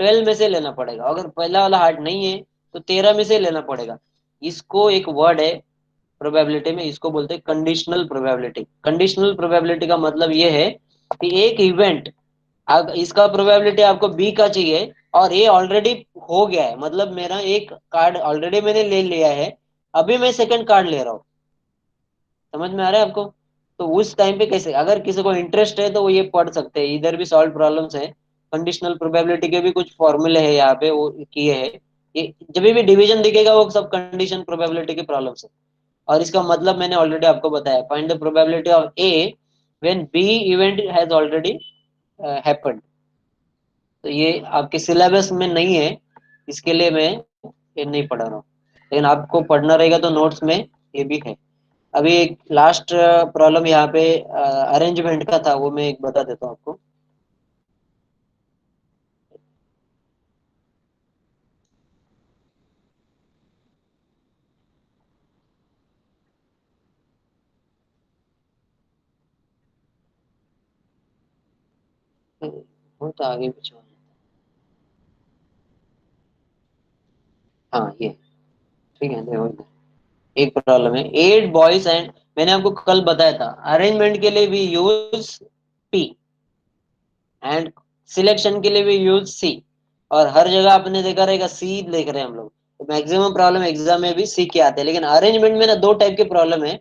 12 में से लेना पड़ेगा। अगर पहला वाला हार्ट नहीं है तो 13 में से लेना पड़ेगा। इसको एक वर्ड है प्रोबेबिलिटी में, इसको बोलते हैं कंडीशनल प्रोबेबिलिटी। कंडीशनल प्रोबेबिलिटी का मतलब ये है कि एक इवेंट, इसका प्रोबेबिलिटी आपको बी का चाहिए और ये ऑलरेडी हो गया है, मतलब मेरा एक कार्ड ऑलरेडी मैंने ले लिया है, अभी मैं सेकंड कार्ड ले रहा हूँ। समझ में आ रहा है आपको? तो उस टाइम पे कैसे, अगर किसी को इंटरेस्ट है तो वो ये पढ़ सकते हैं, इधर भी सॉल्व प्रॉब्लम्स है। कंडीशनल प्रोबेबिलिटी के भी कुछ फॉर्मूले हैं यहाँ पे वो किए हैं। ये जब भी डिवीजन दिखेगा वो सब कंडीशन प्रोबेबिलिटी के प्रॉब्लम्स है। और इसका मतलब मैंने ऑलरेडी आपको बताया, find the probability of A when B event has already happened. तो ये आपके सिलेबस में नहीं है, इसके लिए मैं ये नहीं पढ़ा रहा हूँ, लेकिन आपको पढ़ना रहेगा तो नोट्स में ये भी है। अभी एक लास्ट प्रॉब्लम यहाँ पे अरेंजमेंट का था, वो मैं एक बता देता हूँ आपको। वो तो आगे पीछे हो जाता है। हाँ ये ठीक है, देखो इधर। एक प्रॉब्लम है 8 बॉयज एंड, मैंने आपको कल बताया था अरेंजमेंट के लिए भी यूज पी एंड सिलेक्शन के लिए भी यूज सी, और हर जगह आपने देखा रहेगा सी देख रहे हैं हम लोग। तो मैक्सिमम प्रॉब्लम एग्जाम में भी सी के आते हैं, लेकिन अरेंजमेंट में ना दो टाइप के प्रॉब्लम है,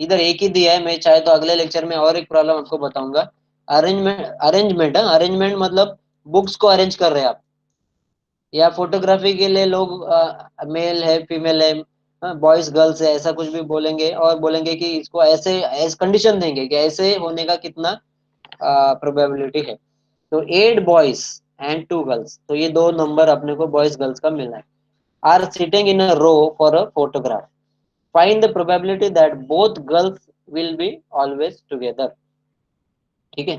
इधर एक ही दिया है, मैं चाहे तो अगले लेक्चर में और एक प्रॉब्लम आपको बताऊंगा। अरेंजमेंट मतलब बुक्स को अरेंज कर रहे हैं आप, या फोटोग्राफी के लिए लोग मेल है फीमेल है बॉयज गर्ल्स है ऐसा कुछ भी बोलेंगे, और बोलेंगे कि इसको ऐसे ऐसे कंडीशन देंगे कि ऐसे होने का कितना प्रोबेबिलिटी है। तो 8 बॉयज एंड 2 गर्ल्स, तो ये दो नंबर अपने को बॉयज गर्ल्स का मिलना है, are sitting in a row for a photograph, find the probability that both girls will be always together. ठीक है,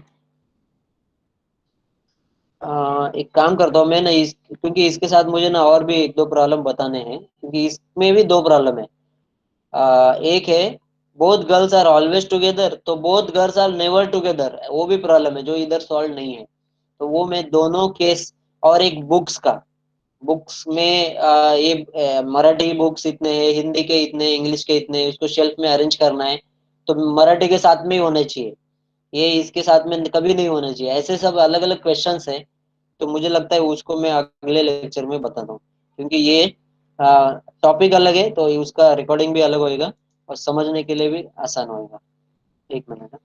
एक काम करता हूँ मैं ना क्योंकि इसके साथ मुझे ना और भी एक दो प्रॉब्लम बताने हैं, क्योंकि इसमें भी दो प्रॉब्लम है। एक है both girls are always together, तो both girls are never together, वो भी प्रॉब्लम है जो इधर सॉल्व नहीं है। तो वो मैं दोनों केस, और एक बुक्स का, बुक्स में ये मराठी बुक्स इतने हैं, हिंदी के इतने, इंग्लिश के इतने, इसको शेल्फ में अरेंज करना है, तो मराठी के साथ में ही होने चाहिए, ये इसके साथ में कभी नहीं होना चाहिए, ऐसे सब अलग अलग क्वेश्चंस हैं। तो मुझे लगता है उसको मैं अगले लेक्चर में बताता हूँ, क्योंकि ये टॉपिक अलग है तो उसका रिकॉर्डिंग भी अलग होएगा और समझने के लिए भी आसान होएगा। एक मिनट।